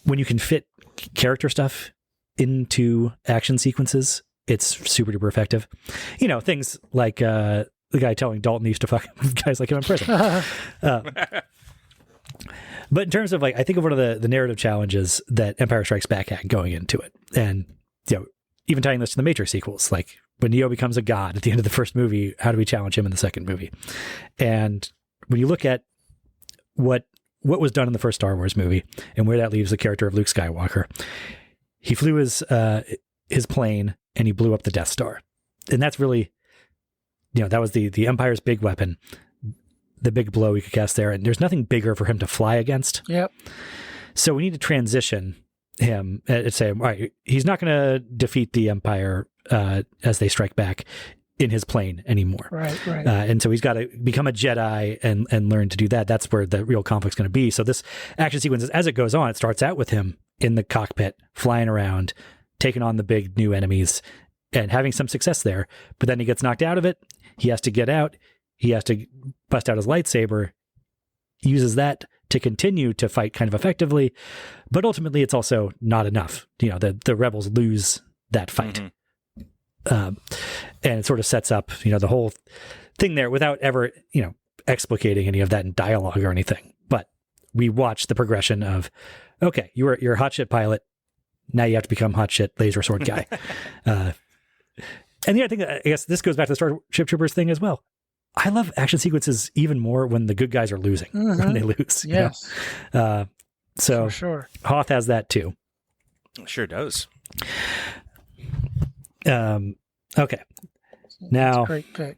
when you can fit character stuff into action sequences, it's super duper effective. Things like the guy telling Dalton he used to fuck guys like him in prison. But in terms of like, I think of one of the narrative challenges that Empire Strikes Back had going into it, and even tying this to the Matrix sequels, like when Neo becomes a god at the end of the first movie, how do we challenge him in the second movie? And when you look at what was done in the first Star Wars movie and where that leaves the character of Luke Skywalker, he flew his plane and he blew up the Death Star. And that's really, that was the Empire's big weapon, the big blow he could cast there. And there's nothing bigger for him to fly against. Yep. So we need to transition him and say, all right, he's not going to defeat the Empire as they strike back in his plane anymore. Right. And so he's got to become a Jedi and learn to do that. That's where the real conflict's going to be. So this action sequence, as it goes on, it starts out with him in the cockpit, flying around, taking on the big new enemies and having some success there. But then he gets knocked out of it. He has to get out. He has to bust out his lightsaber, uses that to continue to fight kind of effectively. But ultimately, it's also not enough. The rebels lose that fight. and it sort of sets up, the whole thing there without ever, explicating any of that in dialogue or anything. But we watch the progression of, okay, you're a hot shit pilot. Now you have to become hot shit laser sword guy. And the other thing, I guess this goes back to the Starship Troopers thing as well. I love action sequences even more when the good guys are losing, when they lose. Yes. So for sure. Hoth has that too. Sure does. Okay. Now, great pick.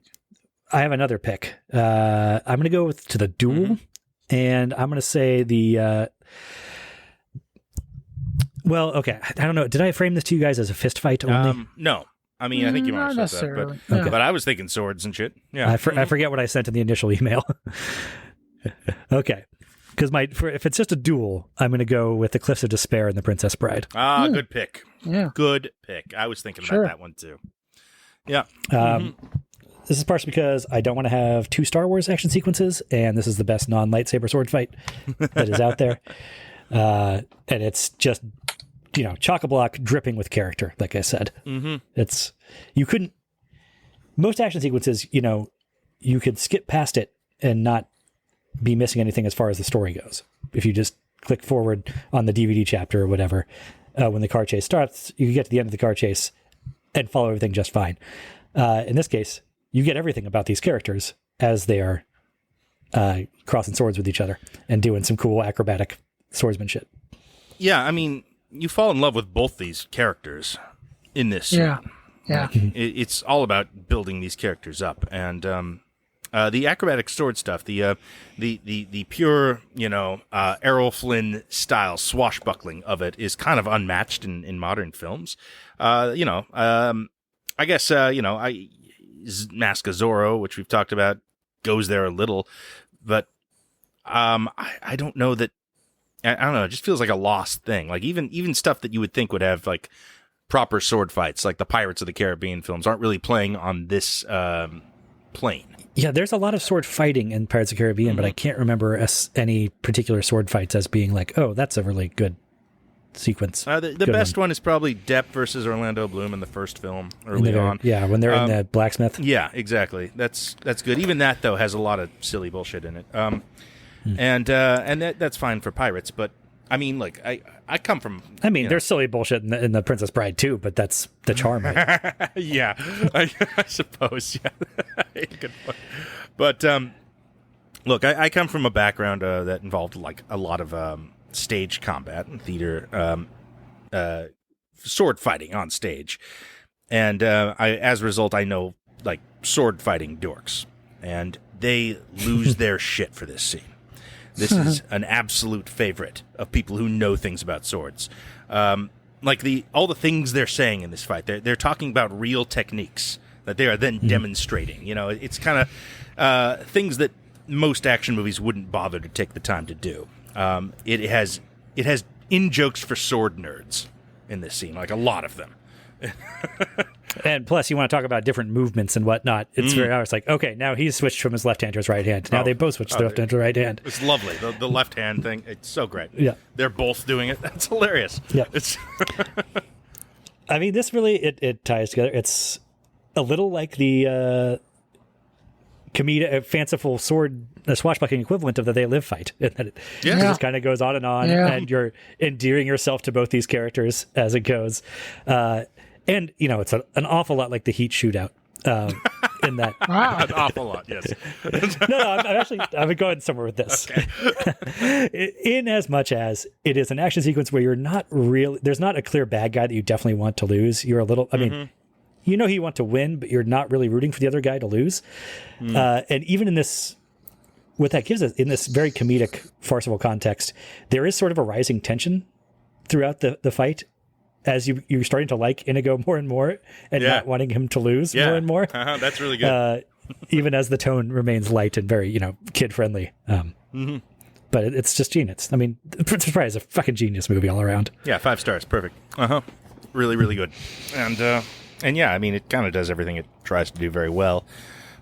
I have another pick. I'm going to go to the duel, and I'm going to say the. Well, okay. I don't know. Did I frame this to you guys as a fist fight only? No. I mean, I think you might have said that, but I was thinking swords and shit. Yeah, I forget what I sent in the initial email. Okay, because if it's just a duel, I'm going to go with the Cliffs of Despair and the Princess Bride. Good pick. Yeah, good pick. I was thinking about that one too. Yeah. This is partially because I don't want to have 2 Star Wars action sequences, and this is the best non-lightsaber sword fight that is out there, and it's just. Chock-a-block dripping with character, like I said. Most action sequences, you could skip past it and not be missing anything as far as the story goes. If you just click forward on the DVD chapter or whatever, when the car chase starts, you can get to the end of the car chase and follow everything just fine. In this case, you get everything about these characters as they are crossing swords with each other and doing some cool acrobatic swordsmanship. Yeah, I mean, you fall in love with both these characters in this scene. Yeah. It's all about building these characters up, and the acrobatic sword stuff, the pure, Errol Flynn style swashbuckling of it is kind of unmatched in modern films. I guess Mask of Zorro, which we've talked about, goes there a little, but I don't know that. I don't know. It just feels like a lost thing. Like even stuff that you would think would have like proper sword fights, like the Pirates of the Caribbean films, aren't really playing on this plane. Yeah, there's a lot of sword fighting in Pirates of the Caribbean, but I can't remember any particular sword fights as being like, oh, that's a really good sequence. The best one is probably Depp versus Orlando Bloom in the first film early on. Yeah, when they're in the blacksmith. Yeah, exactly. That's good. Even that though has a lot of silly bullshit in it. And that's fine for pirates, but I mean, like I come from. I mean, there's silly bullshit in the Princess Bride too, but that's the charm. Right? Yeah, I suppose. Yeah, good point. But look, I come from a background that involved like a lot of stage combat and theater, sword fighting on stage, and as a result, I know like sword fighting dorks, and they lose their shit for this scene. This is an absolute favorite of people who know things about swords. Like all the things they're saying in this fight, they're talking about real techniques that they are then demonstrating. It's kind of things that most action movies wouldn't bother to take the time to do. It has in-jokes for sword nerds in this scene, like a lot of them. And plus, you want to talk about different movements and whatnot. It's very obvious. Like, okay, now he's switched from his left hand to his right hand. Now they both switched to left hand to right hand. It's lovely. The left hand thing. It's so great. Yeah, they're both doing it. That's hilarious. Yeah. I mean, this really it ties together. It's a little like the fanciful sword, the swashbuckling equivalent of the They Live fight. It just kind of goes on, and you're endearing yourself to both these characters as it goes. And, it's an awful lot like the Heat shootout in that. An awful lot, yes. I'm going somewhere with this. Okay. In as much as it is an action sequence where you're not really, there's not a clear bad guy that you definitely want to lose. You're a little, I mean, you know who you want to win, but you're not really rooting for the other guy to lose. And even in this, what that gives us, in this very comedic, farcical context, there is sort of a rising tension throughout the fight. As you're starting to like Inigo more and more and not wanting him to lose more and more. That's really good. Even as the tone remains light and very, kid-friendly. But it's just genius. I mean, Princess Bride is a fucking genius movie all around. Yeah, 5 stars. Perfect. Really, really good. And yeah, I mean, it kind of does everything it tries to do very well.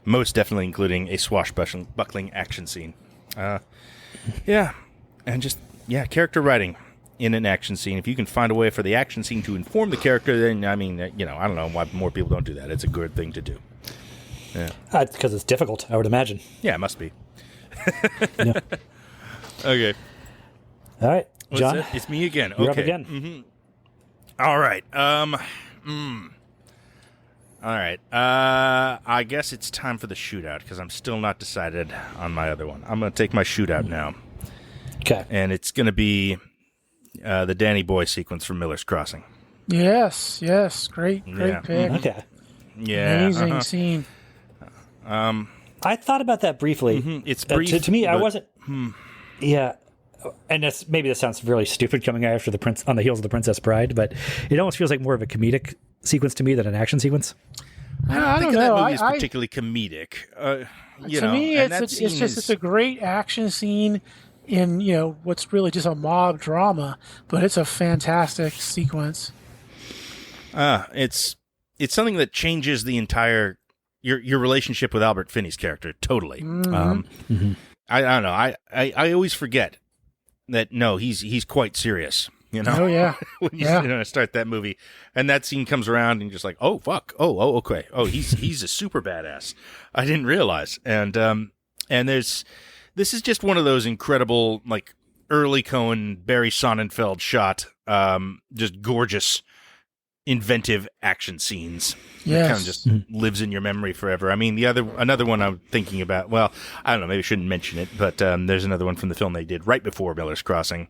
Most definitely including a swashbuckling action scene. And just, character writing. in an action scene, if you can find a way for the action scene to inform the character, then, I mean, I don't know why more people don't do that. It's a good thing to do. Yeah. Because it's difficult, I would imagine. Yeah, it must be. Yeah. Okay. All right, John. It's me again. You're okay. up again. Mm-hmm. All right. All right. I guess it's time for the shootout because I'm still not decided on my other one. I'm going to take my shootout now. Okay. And it's going to be the Danny Boy sequence from Miller's Crossing. Yes. Great pick. Okay. Yeah. Amazing scene. I thought about that briefly. Mm-hmm. It's brief. To me, I wasn't. Yeah. And maybe this sounds really stupid coming after on the heels of The Princess Bride, but it almost feels like more of a comedic sequence to me than an action sequence. I don't think that movie is particularly comedic. To me, it's a great action scene in what's really just a mob drama, but it's a fantastic sequence. It's something that changes the entire your relationship with Albert Finney's character totally. Mm-hmm. I don't know. I always forget that he's quite serious. Oh yeah. When you start that movie, and that scene comes around, and you're just like, oh fuck, oh okay, oh he's a super badass. I didn't realize, and this is just one of those incredible like early Coen Barry Sonnenfeld shot, just gorgeous, inventive action scenes. Yes. It kind of just lives in your memory forever. I mean, another one I'm thinking about. Well, I don't know, maybe I shouldn't mention it, but there's another one from the film they did right before Miller's Crossing.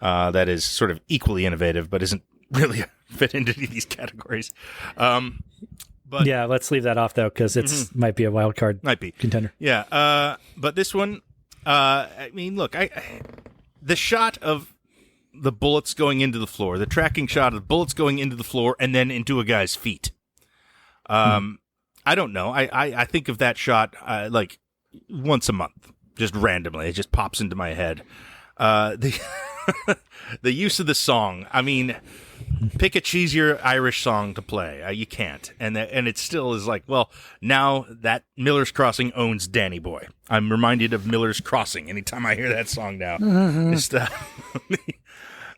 That is sort of equally innovative, but isn't really fit into any of these categories. But yeah, let's leave that off though, because it might be a wild card contender. Yeah, but this one, I mean, look, the shot of the bullets going into the floor, the tracking shot of the bullets going into the floor and then into a guy's feet. I don't know. I think of that shot like once a month, just randomly. It just pops into my head. The use of the song. I mean, pick a cheesier Irish song to play. You can't, and it still is like, well, now that Miller's Crossing owns Danny Boy. I'm reminded of Miller's Crossing anytime I hear that song now. Mm-hmm.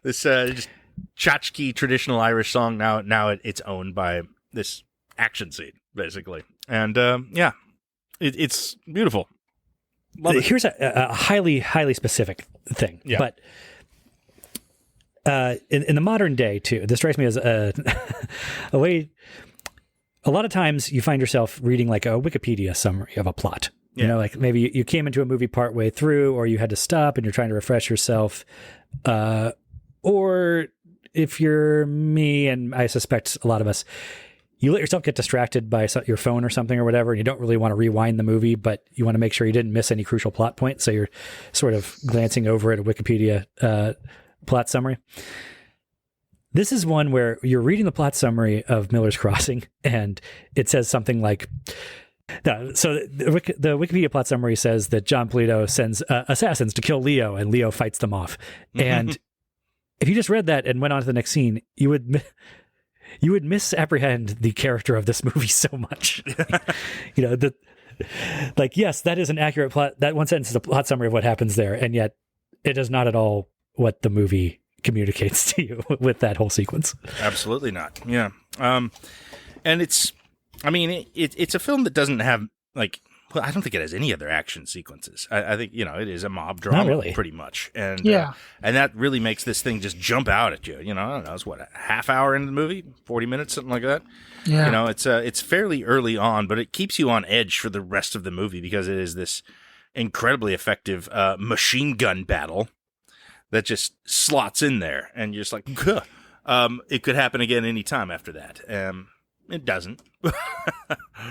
This just tchotchke traditional Irish song. Now it's owned by this action scene basically, and it's beautiful. Here's a highly, highly specific thing. Yeah. But in the modern day, too, this strikes me as a way. A lot of times you find yourself reading like a Wikipedia summary of a plot. Yeah. You know, like maybe you came into a movie partway through, or you had to stop and you're trying to refresh yourself. Or if you're me, and I suspect a lot of us, you let yourself get distracted by your phone or something or whatever, and you don't really want to rewind the movie, but you want to make sure you didn't miss any crucial plot points. So you're sort of glancing over at a Wikipedia plot summary. This is one where you're reading the plot summary of Miller's Crossing, and it says something like, so the Wikipedia plot summary says that John Polito sends assassins to kill Leo, and Leo fights them off. And if you just read that and went on to the next scene, you would misapprehend the character of this movie so much. Yes, that is an accurate plot. That one sentence is a plot summary of what happens there, and yet it is not at all what the movie communicates to you with that whole sequence. Absolutely not. Yeah. And it's a film that doesn't have I don't think it has any other action sequences. I think, it is a mob drama pretty much. And and that really makes this thing just jump out at you. I don't know, it's what, a half hour into the movie, 40 minutes, something like that. Yeah. It's fairly early on, but it keeps you on edge for the rest of the movie because it is this incredibly effective machine gun battle that just slots in there. And you're just like, it could happen again any time after that. It doesn't.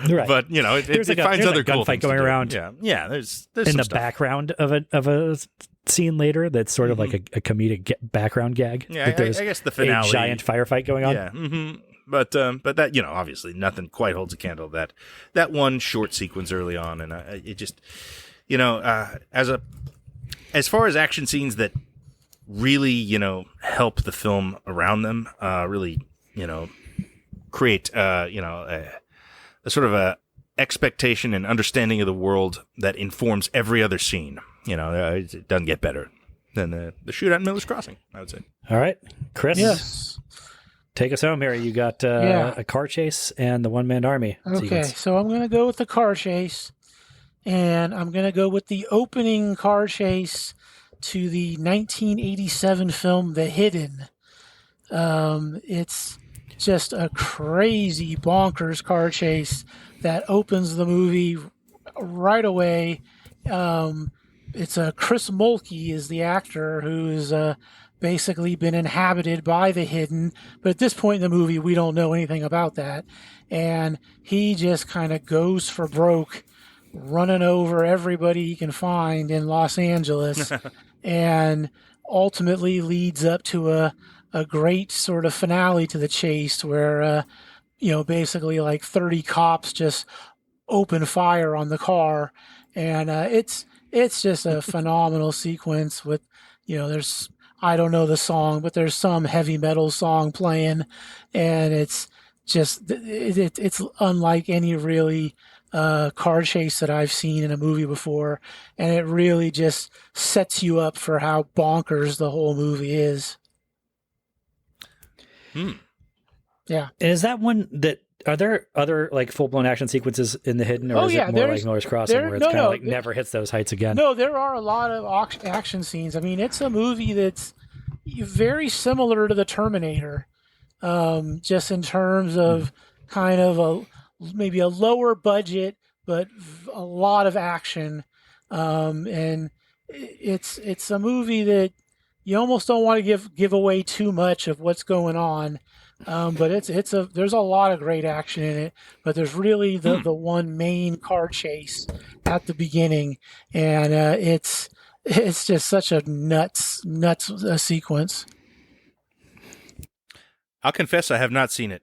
Right. But it finds other cool gunfight going around. Yeah. There's in the background of a scene later that's sort of like a comedic background gag. Yeah, I guess the finale, a giant firefight going on. Yeah. But that obviously nothing quite holds a candle to that one short sequence early on, and it just as far as action scenes that really help the film around them, really create a sort of a expectation and understanding of the world that informs every other scene. It doesn't get better. than the shootout in Miller's Crossing, I would say. All right, Chris. Yes. Take us home here. You got a car chase and the one-man army sequence. So I'm going to go with the car chase, and I'm going to go with the opening car chase to the 1987 film The Hidden. It's just a crazy, bonkers car chase that opens the movie right away. It's Chris Mulkey is the actor who's basically been inhabited by the Hidden, but at this point in the movie, we don't know anything about that. And he just kind of goes for broke, running over everybody he can find in Los Angeles, and ultimately leads up to a great sort of finale to the chase where, basically like 30 cops just open fire on the car. And it's just a phenomenal sequence with, there's, I don't know the song, but there's some heavy metal song playing, and it's just it's unlike any really car chase that I've seen in a movie before, and it really just sets you up for how bonkers the whole movie is. Yeah. And is that one that are there other like full blown action sequences in The Hidden, or is it more like Miller's Crossing where it's kind of like never hits those heights again? No, there are a lot of action scenes. I mean, it's a movie that's very similar to the Terminator, just in terms of kind of maybe a lower budget, but a lot of action. And it's a movie that you almost don't want to give away too much of what's going on. But there's a lot of great action in it, but there's really the one main car chase at the beginning, and it's just such a nuts sequence. I'll confess I have not seen it.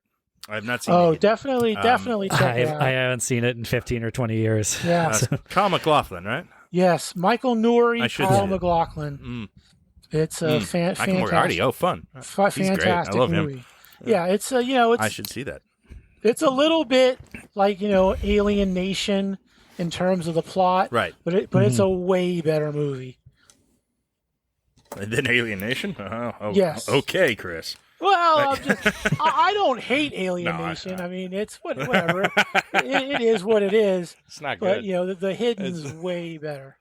I have not seen it. Oh, definitely check it out. I haven't seen it in 15 or 20 years. Yeah. Kyle MacLachlan, right? Yes, Michael Nouri, Kyle MacLachlan. It's a fantastic. Oh, fun. Fantastic I love movie. him. Yeah, it's I should see that. It's a little bit like Alien Nation in terms of the plot, right? But it's a way better movie than Alien Nation. Yes. Okay, Chris. Well, I don't hate Alien Nation. I mean, it's whatever. it is what it is. It's not good. But the Hidden's way better.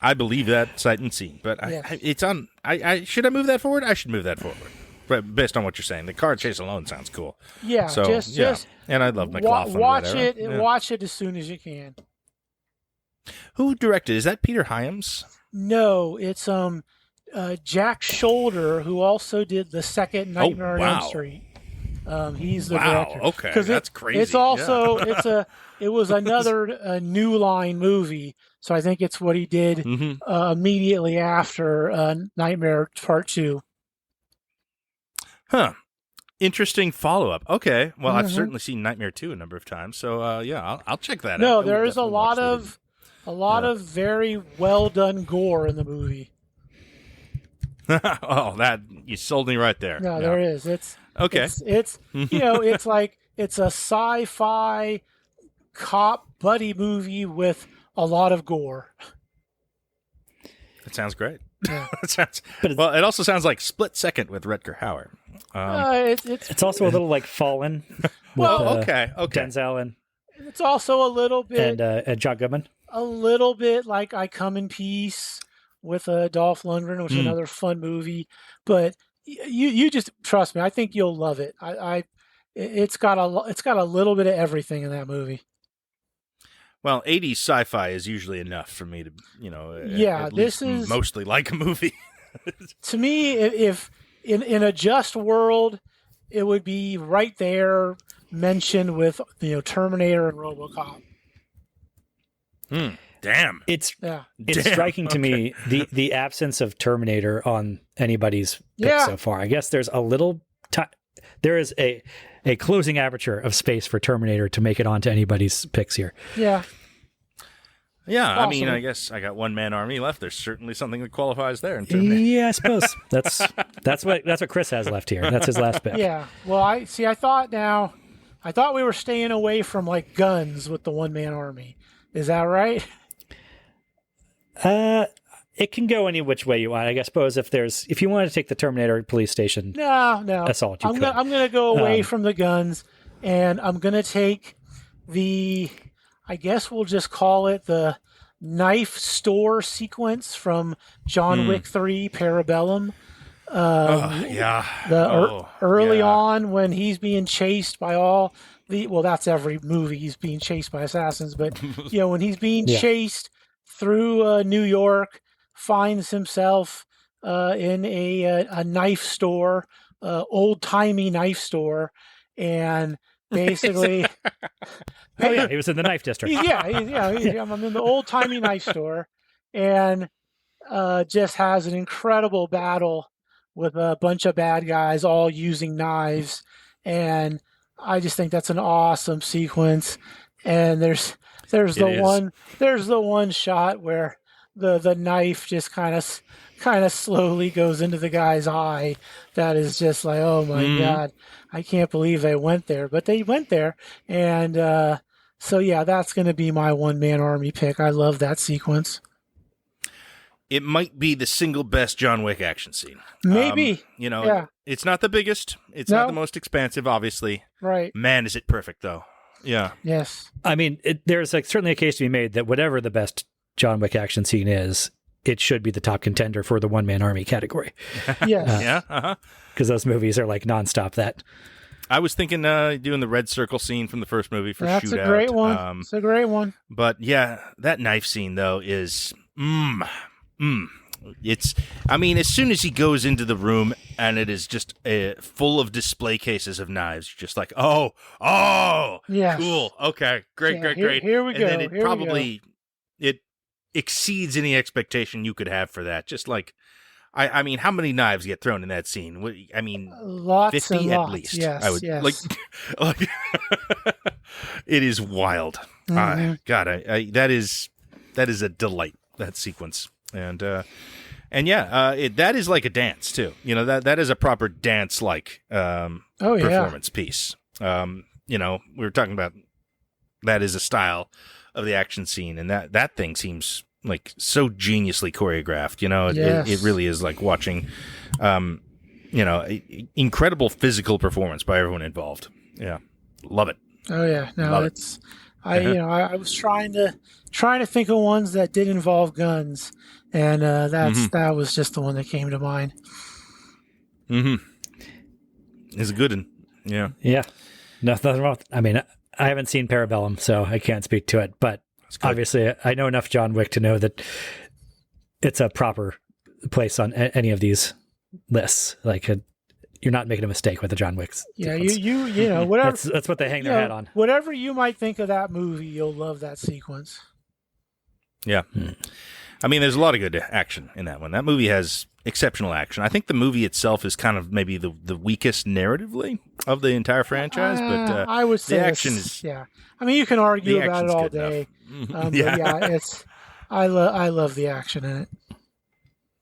I believe that sight and scene, but it's on. Should I move that forward? I should move that forward. But based on what you're saying, the car chase alone sounds cool. Yeah, so, just and I love MacLachlan. Watch it as soon as you can. Who directed? Is that Peter Hyams? No, it's Jack Shoulder, who also did the second Nightmare on Elm Street. He's the director. Okay, that's crazy. It's also it was another New Line movie, so I think it's what he did immediately after Nightmare Part 2. Huh. Interesting follow-up. Okay. Well, I've certainly seen Nightmare 2 a number of times, so I'll check that out. No, there is a lot of very well done gore in the movie. Oh, that you sold me right there. No, there is. It's okay. It's it's like it's a sci-fi cop buddy movie with a lot of gore. That sounds great. Yeah. It also sounds like Split Second with Rutger Hauer. It's also a little like Fallen. Okay. Denzel and it's also a little bit and John Goodman. A little bit like I Come in Peace with Dolph Lundgren, which is another fun movie. But you just trust me. I think you'll love it. It's got a little bit of everything in that movie. Well, 80s sci-fi is usually enough for me to, this is mostly like a movie. To me, if in a just world, it would be right there mentioned with Terminator and RoboCop. Damn. It's striking to me the absence of Terminator on anybody's pick so far. I guess there's a little there is a closing aperture of space for Terminator to make it onto anybody's picks here. Yeah. Yeah, I mean, I guess I got one man army left. There's certainly something that qualifies there in Terminator. Yeah, I suppose that's what Chris has left here. That's his last pick. Yeah. Well, I thought we were staying away from like guns with the one man army. Is that right? it can go any which way you want. I suppose if you want to take the Terminator police station, no, assault, you could. I'm gonna go away from the guns, and I'm gonna take I guess we'll just call it the knife store sequence from John Wick 3 Parabellum. Early on when he's being chased by that's every movie, he's being chased by assassins, but when he's being chased through New York, finds himself in a knife store, old-timey knife store, and basically he was in the knife district. I'm in the old-timey knife store, and just has an incredible battle with a bunch of bad guys all using knives, and I just think that's an awesome sequence. And there's the one shot where the knife just kind of slowly goes into the guy's eye. That is just like, oh my God, I can't believe they went there, but they went there. And that's going to be my one-man army pick. I love that sequence. It might be the single best John Wick action scene. Maybe. It's not the biggest. It's not the most expansive, obviously. Right. Man, is it perfect, though. Yeah. Yes. I mean, there's certainly a case to be made that whatever the best John Wick action scene is, it should be the top contender for the one-man army category. Yes. Because those movies are like nonstop that. I was thinking doing the red circle scene from the first movie for That's Shootout. That's a great one. It's a great one. But yeah, that knife scene, though, is... It's, I mean, as soon as he goes into the room and it is just full of display cases of knives, you're just like, oh, yes. Cool, okay, great. Here we go. And then it exceeds any expectation you could have for that. Just like, I mean, how many knives get thrown in that scene? I mean, lots 50 and at lots. least. Yes, I would like it is wild. God, that is a delight. That sequence. That is like a dance too. That is a proper dance like performance piece. We were talking about that is a style of the action scene, and that thing seems like so geniusly choreographed. It really is like watching, incredible physical performance by everyone involved. Yeah, love it. Oh yeah, no, it's. I was trying to think of ones that did involve guns, and that was just the one that came to mind. It's a good one. Yeah. Yeah. Nothing wrong. I mean, I haven't seen Parabellum, so I can't speak to it, but obviously I know enough John Wick to know that it's a proper place on any of these lists. Like, you're not making a mistake with the John Wick. Yeah, you know, whatever. That's what they hang their hat on. Whatever you might think of that movie, you'll love that sequence. Yeah. I mean, there's a lot of good action in that one. That movie has exceptional action. I think the movie itself is kind of maybe the weakest narratively of the entire franchise, but I would say the action is... Yeah. I mean, you can argue about it all day. But yeah, I love the action in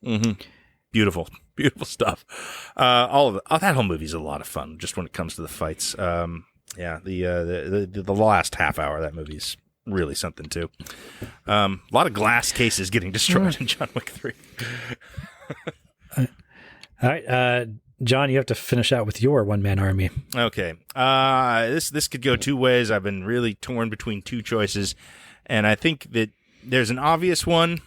it. Beautiful stuff. That whole movie's a lot of fun. Just when it comes to the fights, the last half hour of that movie's really something too. A lot of glass cases getting destroyed in John Wick 3. All right, John, you have to finish out with your one-man army. Okay. This could go two ways. I've been really torn between two choices, and I think that there's an obvious one.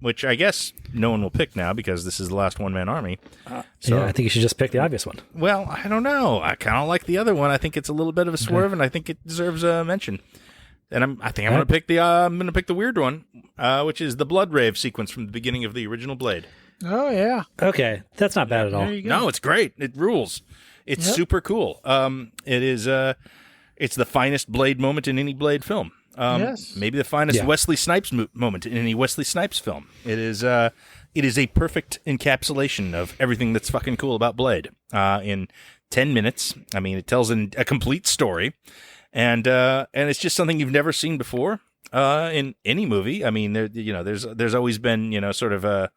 Which I guess no one will pick now because this is the last one-man army. So I think you should just pick the obvious one. Well, I don't know. I kind of like the other one. I think it's a little bit of a swerve, and I think it deserves a mention. And I think I'm going to pick the weird one, which is the Blood Rave sequence from the beginning of the original Blade. Oh yeah. Okay, that's not bad at all. No, it's great. It rules. It's super cool. It is. It's the finest Blade moment in any Blade film. Yes. Maybe the finest Wesley Snipes moment in any Wesley Snipes film. It is a perfect encapsulation of everything that's fucking cool about Blade. In 10 minutes, I mean, it tells a complete story, and it's just something you've never seen before in any movie. I mean, there's always been sort of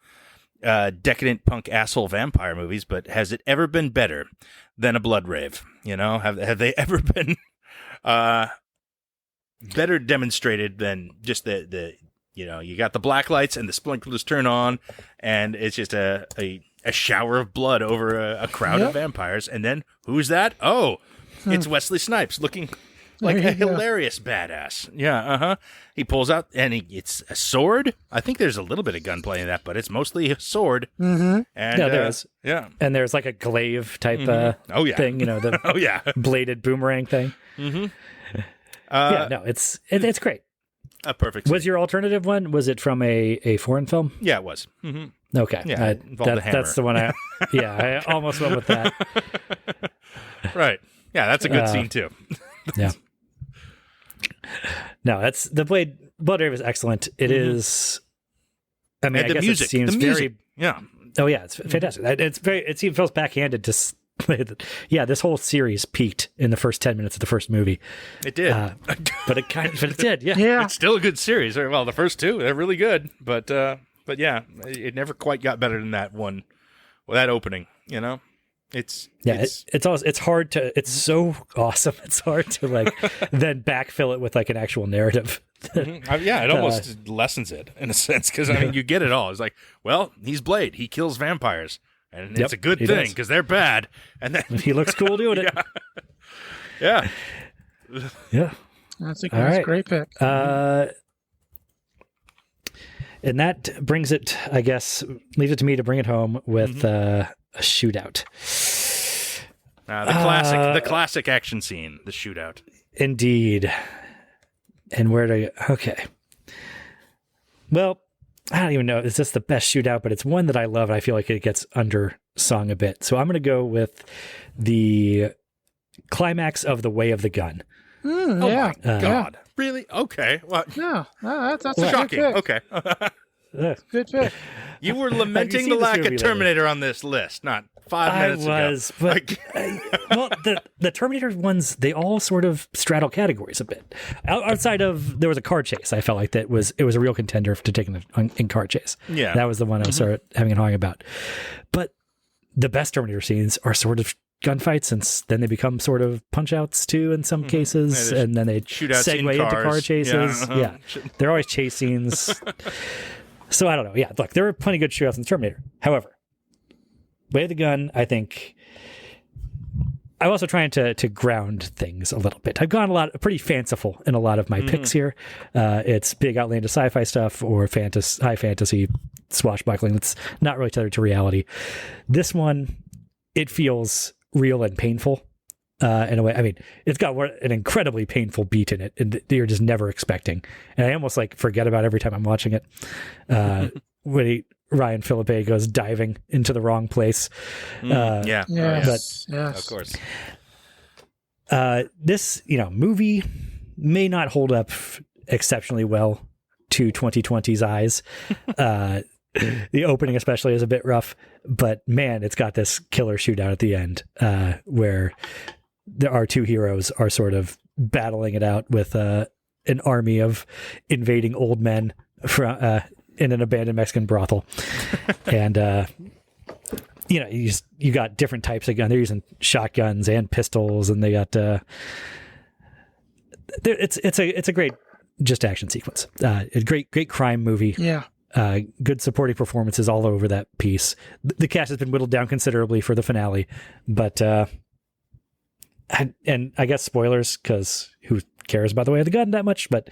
decadent punk asshole vampire movies, but has it ever been better than a Blood Rave? Have they ever been better demonstrated than just the you got the black lights and the sprinklers turn on, and it's just a shower of blood over a crowd of vampires. And then who's that? Oh, it's Wesley Snipes looking like a hilarious badass. Yeah, He pulls out, and it's a sword. I think there's a little bit of gunplay in that, but it's mostly a sword. Mm-hmm. And, there is. Yeah. And there's like a glaive type thing, the bladed boomerang thing. Mm-hmm. It's great. Perfect. Was your alternative one? Was it from a foreign film? Yeah, it was. Mm-hmm. Okay. Yeah, that's the one I almost went with that. Right. Yeah, that's a good scene too. Yeah. No, that's the Blood Rave is excellent. It is. I mean, and I guess music, it seems very. Yeah. Oh yeah, it's fantastic. It feels backhanded to. This whole series peaked in the first 10 minutes of the first movie. It did, but it did. Yeah. Yeah. It's still a good series. Well, the first two they're really good, but yeah, it never quite got better than that one. Well, that opening, It's hard to. It's so awesome. It's hard to then backfill it with an actual narrative. It almost lessens it in a sense because you get it all. It's like, well, he's Blade. He kills vampires, and it's a good thing because they're bad. And then he looks cool doing it. Yeah. That's a great pick. And that brings it, I guess, leaves it to me to bring it home with a shootout. The classic action scene, the shootout. Indeed. And where do you... Okay. Well, I don't even know. It's just the best shootout, but it's one that I love, and I feel like it gets undersung a bit. So I'm going to go with the climax of The Way of the Gun. Oh my God. Really? Okay. Well, no, that's shocking. A good pick. Okay. Good pick. You were lamenting the lack of Terminator on this list, not 5 minutes ago. I was, but well, the Terminator ones, they all sort of straddle categories a bit. Outside of, there was a car chase, I felt like it was a real contender to take in car chase. Yeah. That was the one I was sort of having a hawing about. But the best Terminator scenes are sort of gunfights, and then they become sort of punch outs too in some cases, and then they segue into car chases. Yeah, they're always chase scenes. So I don't know. Yeah, look, there were plenty of good shootouts in Terminator. However, Way of the Gun, I think, I'm also trying to ground things a little bit. I've gone pretty fanciful in a lot of my picks here. It's big outlandish sci-fi stuff or high fantasy swashbuckling that's not really tethered to reality. This one, it feels real and painful in a way. I mean, it's got an incredibly painful beat in it, and you're just never expecting. And I almost forget about every time I'm watching it. When Ryan Philippe goes diving into the wrong place. Yes, of course. This movie may not hold up exceptionally well to 2020's eyes. The opening especially is a bit rough, but man, it's got this killer shootout at the end where our two heroes are sort of battling it out with an army of invading old men from in an abandoned Mexican brothel. And you got different types of guns. They're using shotguns and pistols, and they got it's a great just action sequence. A great crime movie. Yeah. Good supporting performances all over that piece. The cast has been whittled down considerably for the finale, but and I guess spoilers, because who cares about The Way of the Gun that much? But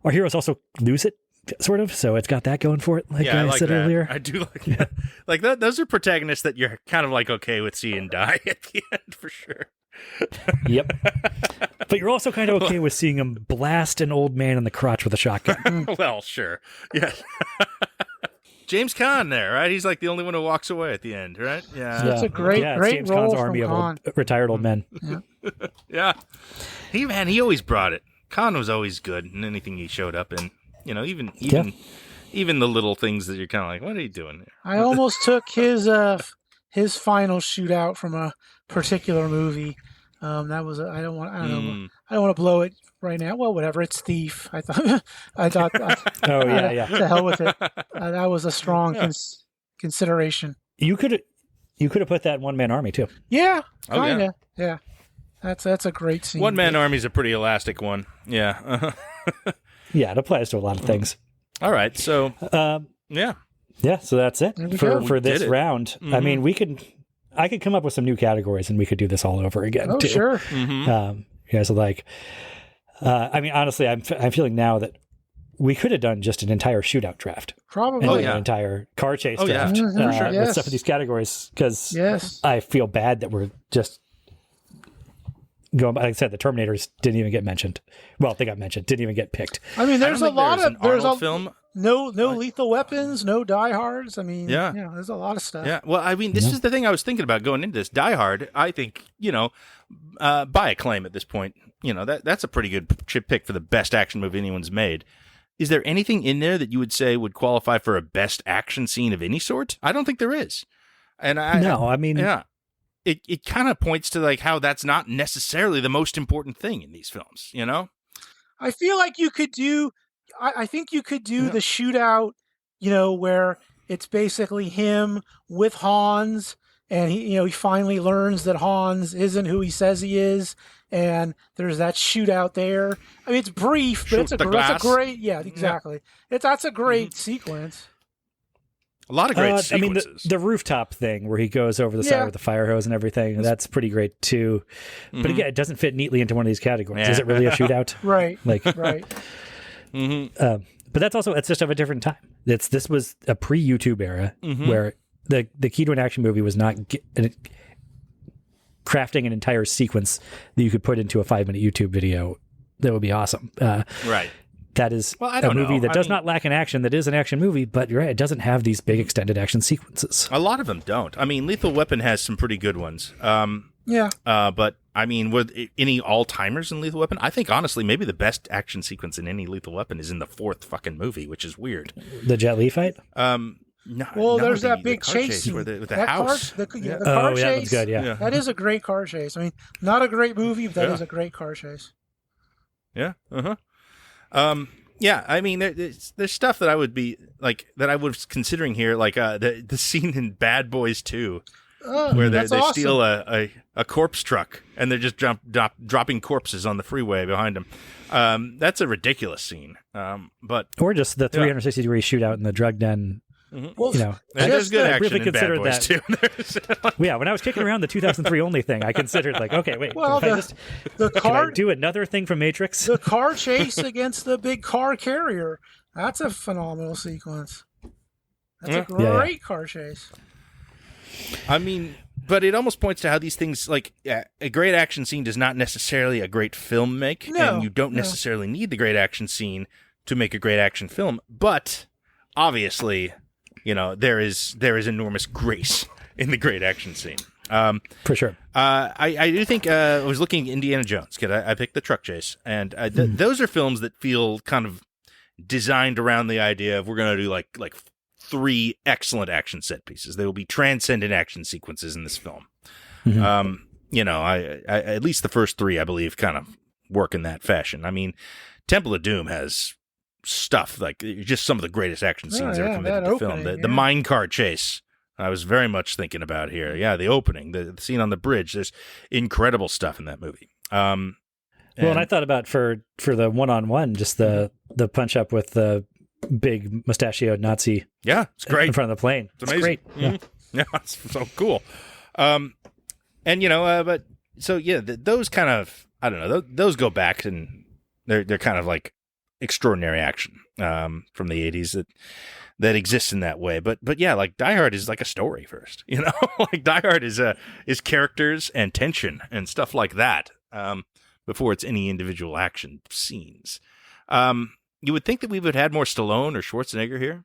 our heroes also lose it, sort of. So it's got that going for it. Like I said earlier, I do like that. Like that. Those are protagonists that you're kind of okay with seeing die at the end for sure. Yep. But you're also kind of okay with seeing him blast an old man in the crotch with a shotgun. Well, sure. Yeah. James Caan there, right? He's the only one who walks away at the end, right? Yeah. That's a great James role Caan's army of retired old men. Yeah. Yeah. He always brought it. Caan was always good in anything he showed up in. Even the little things that you're kind of like, what are you doing there? I almost took his final shootout from a particular movie. That was I don't want to blow it right now. Well, whatever. It's Thief. I thought. Oh yeah. To hell with it. That was a strong consideration. You could have put that in One Man Army too. Yeah. Kinda. Yeah. That's a great scene. One Man Army's a pretty elastic one. Yeah. Yeah, it applies to a lot of things. All right, so yeah. So that's it for this round. Mm-hmm. I mean, I could come up with some new categories, and we could do this all over again. Too. Sure. You guys are like, I mean, honestly, I'm feeling now that we could have done just an entire shootout draft. Probably. An entire car chase draft sure. with some of these categories, because I feel bad that we're just going. Like I said, the Terminators didn't even get mentioned. Well, they got mentioned, didn't even get picked. I mean, there's a lot of film. No Lethal Weapons, no Die Hards. I mean, there's a lot of stuff. Yeah. Well, I mean, this is the thing I was thinking about going into this. Die Hard, I think, by acclaim at this point, that's a pretty good pick for the best action movie anyone's made. Is there anything in there that you would say would qualify for a best action scene of any sort? I don't think there is. And it kind of points to like how that's not necessarily the most important thing in these films, I feel like you could do. I think you could do the shootout, where it's basically him with Hans, and he finally learns that Hans isn't who he says he is, and there's that shootout there. I mean, it's brief, but it's a great, exactly. That's a great sequence. A lot of great sequences. I mean, the rooftop thing where he goes over the side with the fire hose and everything, that's pretty great too. But again, it doesn't fit neatly into one of these categories. Is it really a shootout? Right. Right. But it's just of a different time. This was a pre-YouTube era where the key to an action movie was not crafting an entire sequence that you could put into a 5-minute YouTube video. That would be awesome. Right. That is a movie that does not lack in action. That is an action movie, but you're right, it doesn't have these big extended action sequences. A lot of them don't. I mean, Lethal Weapon has some pretty good ones. But I mean, with any all-timers in Lethal Weapon, I think honestly, maybe the best action sequence in any Lethal Weapon is in the 4th fucking movie, which is weird. The Jet Li fight? There's that big chase scene with the house. The car chase. That was good. Yeah, that is a great car chase. I mean, not a great movie, but that is a great car chase. Yeah. I mean, there's stuff that I would be like that I was considering here, like the scene in Bad Boys 2, where they steal a corpse truck and they're just dropping corpses on the freeway behind them. That's a ridiculous scene. Or just the 360-degree shootout in the drug den. Well, there's good action in Bad Boys too. When I was kicking around the 2003 only thing, I considered like, okay, wait, well, can I do another thing from Matrix? The car chase against the big car carrier. That's a phenomenal sequence. That's a great car chase. I mean, but it almost points to how these things, like a great action scene does not necessarily a great film make, and you don't necessarily need the great action scene to make a great action film, but obviously, there is enormous grace in the great action scene. For sure. I do think I was looking at Indiana Jones because I picked the truck chase, and those are films that feel kind of designed around the idea of we're going to do like 3 excellent action set pieces. There will be transcendent action sequences in this film. I at least the first 3, I believe, kind of work in that fashion. I mean, Temple of Doom has stuff like just some of the greatest action scenes ever committed to film. The mine car chase, I was very much thinking about here. Yeah, the opening, the scene on the bridge. There's incredible stuff in that movie. And Yeah, it's great in front of the plane. It's amazing. Great. Yeah, it's so cool. Those kind of, I don't know. Those go back and they're kind of like extraordinary action from the 80s that exists in that way. But yeah, like Die Hard is like a story first, like Die Hard is characters and tension and stuff like that before it's any individual action scenes. You would think that we would have had more Stallone or Schwarzenegger here.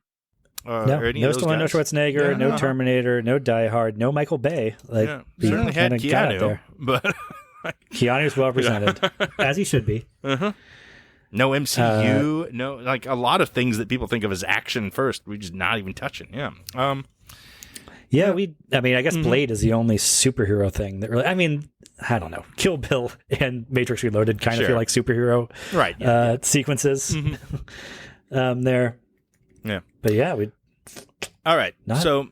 No Stallone, no Schwarzenegger, no Terminator, no Die Hard, no Michael Bay. Certainly had Keanu, but Keanu's well represented, as he should be. No MCU, no, like a lot of things that people think of as action first, we're just not even touching. Yeah. I guess Blade is the only superhero thing that really, I don't know. Kill Bill and Matrix Reloaded kind of feel like superhero sequences there. Yeah. But all right. So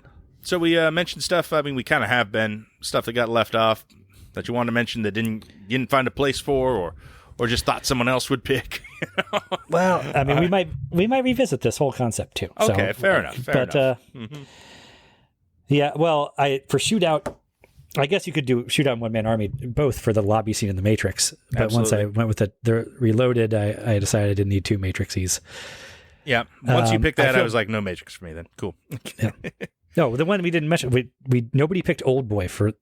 we mentioned stuff. I mean, we kind of have been stuff that got left off that you wanted to mention that didn't find a place for, or just thought someone else would pick. Well, I mean, we might revisit this whole concept too. Okay, fair enough. Yeah, well, for shootout, I guess you could do shootout and One Man Army both for the lobby scene in the Matrix. But Absolutely. Once I went with the Reloaded, I decided I didn't need two Matrixies. Yeah. Once you picked that, I was like, no Matrix for me then. Cool. Yeah. No, the one we didn't mention, nobody picked Old Boy for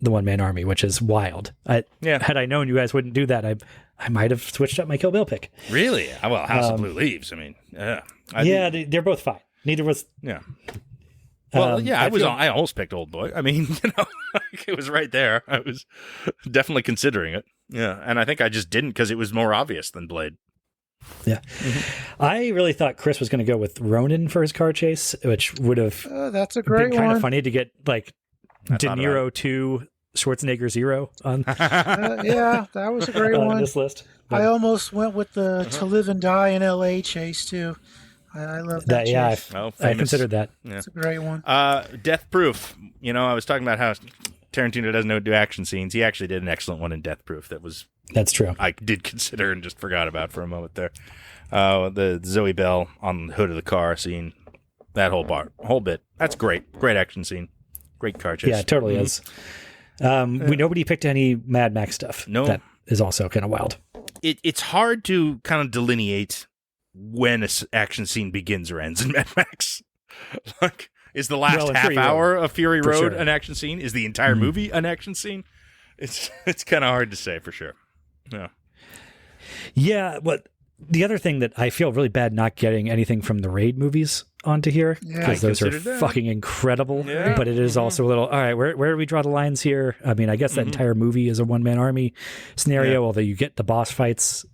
the One Man Army, which is wild. Had I known you guys wouldn't do that, I might have switched up my Kill Bill pick. Really? Well, House of Blue Leaves. I mean, they're both fine. Neither was. Yeah. Well, I almost picked Old Boy. I mean, it was right there. I was definitely considering it. Yeah, and I think I just didn't because it was more obvious than Blade. Yeah. Mm-hmm. I really thought Chris was going to go with Ronin for his car chase, which would have that's a great been kind one. of funny to get like De Niro 2, Schwarzenegger 0 on. Yeah, that was a great one. On this list. I almost went with the To Live and Die in L.A. chase too. I love that chase. Yeah, I considered that. Yeah. It's a great one. Death Proof. I was talking about how Tarantino doesn't do action scenes. He actually did an excellent one in Death Proof. That's true. I did consider and just forgot about for a moment there. The Zoe Bell on the hood of the car scene. That whole bit. That's great. Great action scene. Great car chase. Yeah, it totally is. Nobody picked any Mad Max stuff. No. That is also kind of wild. It's hard to kind of delineate when an action scene begins or ends in Mad Max. Like, is the last half hour of Fury Road an action scene? Is the entire movie an action scene? It's kind of hard to say for sure. Yeah. Yeah, but the other thing that I feel really bad not getting anything from the Raid movies onto here, because those are fucking incredible. Yeah. But it is also a little, all right, where do we draw the lines here? I mean, I guess that entire movie is a one-man army scenario, although you get the boss fights,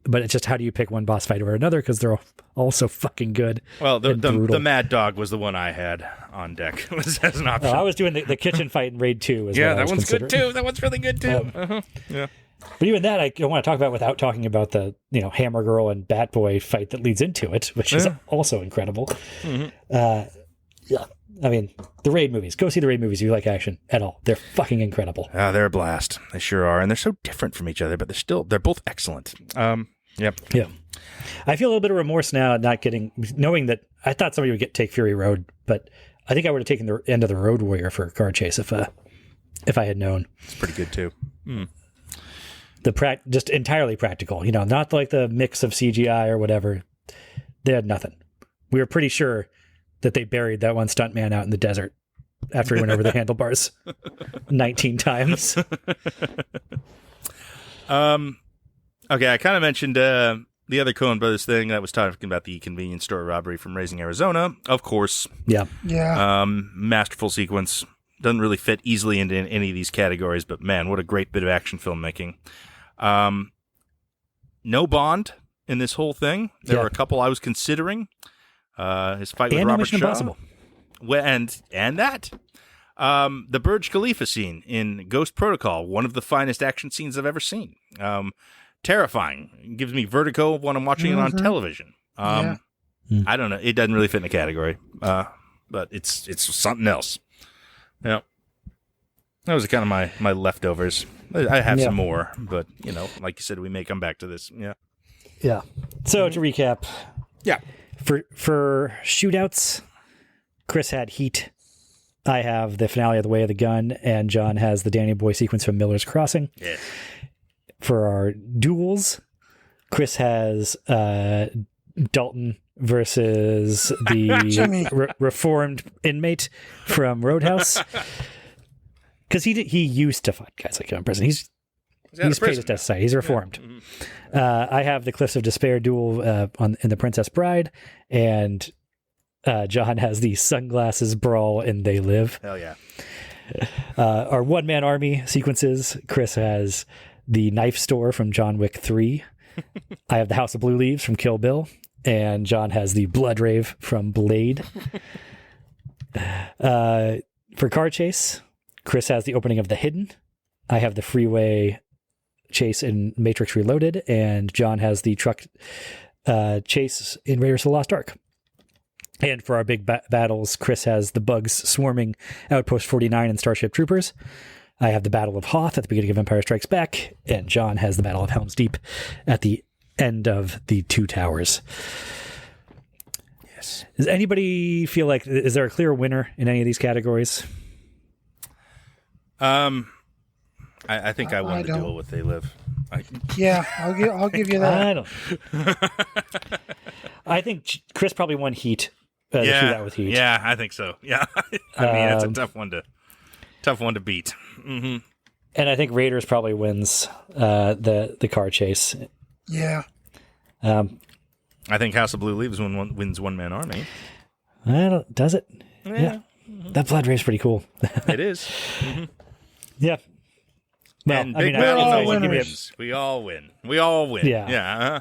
but it's just how do you pick one boss fight over another, because they're all so fucking good. Well, the Mad Dog was the one I had on deck as an option. I was doing the kitchen fight in Raid 2. That one's good too. That one's really good too. Yeah. But even that, I don't want to talk about without talking about the Hammer Girl and Bat Boy fight that leads into it, which is also incredible. I mean, the Raid movies. Go see the Raid movies if you like action at all. They're fucking incredible. They're a blast. They sure are, and they're so different from each other, but they're both excellent. Yep. Yeah. I feel a little bit of remorse now knowing that I thought somebody would take Fury Road, but I think I would have taken the end of the Road Warrior for a car chase if I had known. It's pretty good too. Just entirely practical, not like the mix of CGI or whatever. They had nothing. We were pretty sure that they buried that one stuntman out in the desert after he went over the handlebars 19 times. Okay, I kind of mentioned the other Coen Brothers thing that was talking about the convenience store robbery from Raising Arizona. Of course. Yeah. Masterful sequence. Doesn't really fit easily into any of these categories, but man, what a great bit of action filmmaking. No Bond in this whole thing. There were a couple I was considering. His fight with Robert Mission Shaw. Impossible. And that. The Burj Khalifa scene in Ghost Protocol, one of the finest action scenes I've ever seen. Terrifying. It gives me vertigo when I'm watching it on television. I don't know. It doesn't really fit in a category, but it's something else. Yeah. That was kind of my leftovers. I have some more, but, like you said, we may come back to this. Yeah. Yeah. So to recap. Yeah. For shootouts, Chris had Heat. I have the finale of The Way of the Gun, and John has the Danny Boy sequence from Miller's Crossing. Yeah. For our duels, Chris has Dalton versus the reformed inmate from Roadhouse. Because he used to fight guys like him in prison. He's paid his death side. He's reformed. Yeah. I have the Cliffs of Despair duel in The Princess Bride, and John has the sunglasses brawl in They Live. Hell yeah. Our one-man army sequences, Chris has the knife store from John Wick 3. I have the House of Blue Leaves from Kill Bill, and John has the Blood Rave from Blade. For car chase, Chris has the opening of The Hidden. I have the freeway chase in Matrix Reloaded, and John has the truck chase in Raiders of the Lost Ark. And for our big battles, Chris has the bugs swarming Outpost 49 and Starship Troopers. I have the Battle of Hoth at the beginning of Empire Strikes Back, and John has the Battle of Helm's Deep at the end of the Two Towers. Yes. Does anybody feel like, is there a clear winner in any of these categories? I think I won the duel with They Live. I'll give you that. I don't. I think Chris probably won Heat. The shootout with Heat. Yeah, I think so. Yeah, I mean it's a tough one to beat. Mm-hmm. And I think Raiders probably wins the car chase. Yeah. I think House of Blue Leaves wins One Man Army. Does it? Yeah. Mm-hmm. That Blood Race is pretty cool. It is. Mm-hmm. Yeah. Well, and big battle wins. We all win. Yeah. Yeah.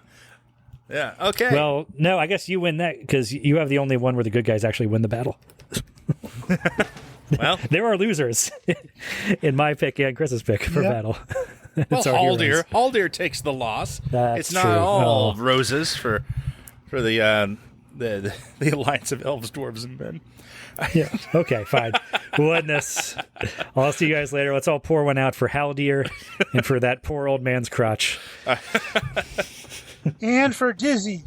Yeah. Okay. Well, no, I guess you win that because you have the only one where the good guys actually win the battle. Well, there are losers in my pick and Chris's pick for battle. Well, Haldir takes the loss. It's not true. all roses for the Alliance of Elves, Dwarves, and Men. Yeah. Okay, fine. We'll end this. I'll see you guys later. Let's all pour one out for Haldir and for that poor old man's crotch. And for Dizzy.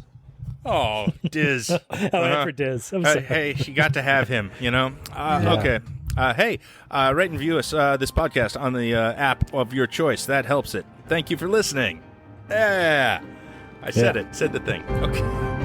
Oh, Diz. And for Diz. I'm sorry. Hey, she got to have him, you know? Okay. Hey, rate and view us, this podcast on the app of your choice. That helps it. Thank you for listening. Yeah. I said it. Said the thing. Okay.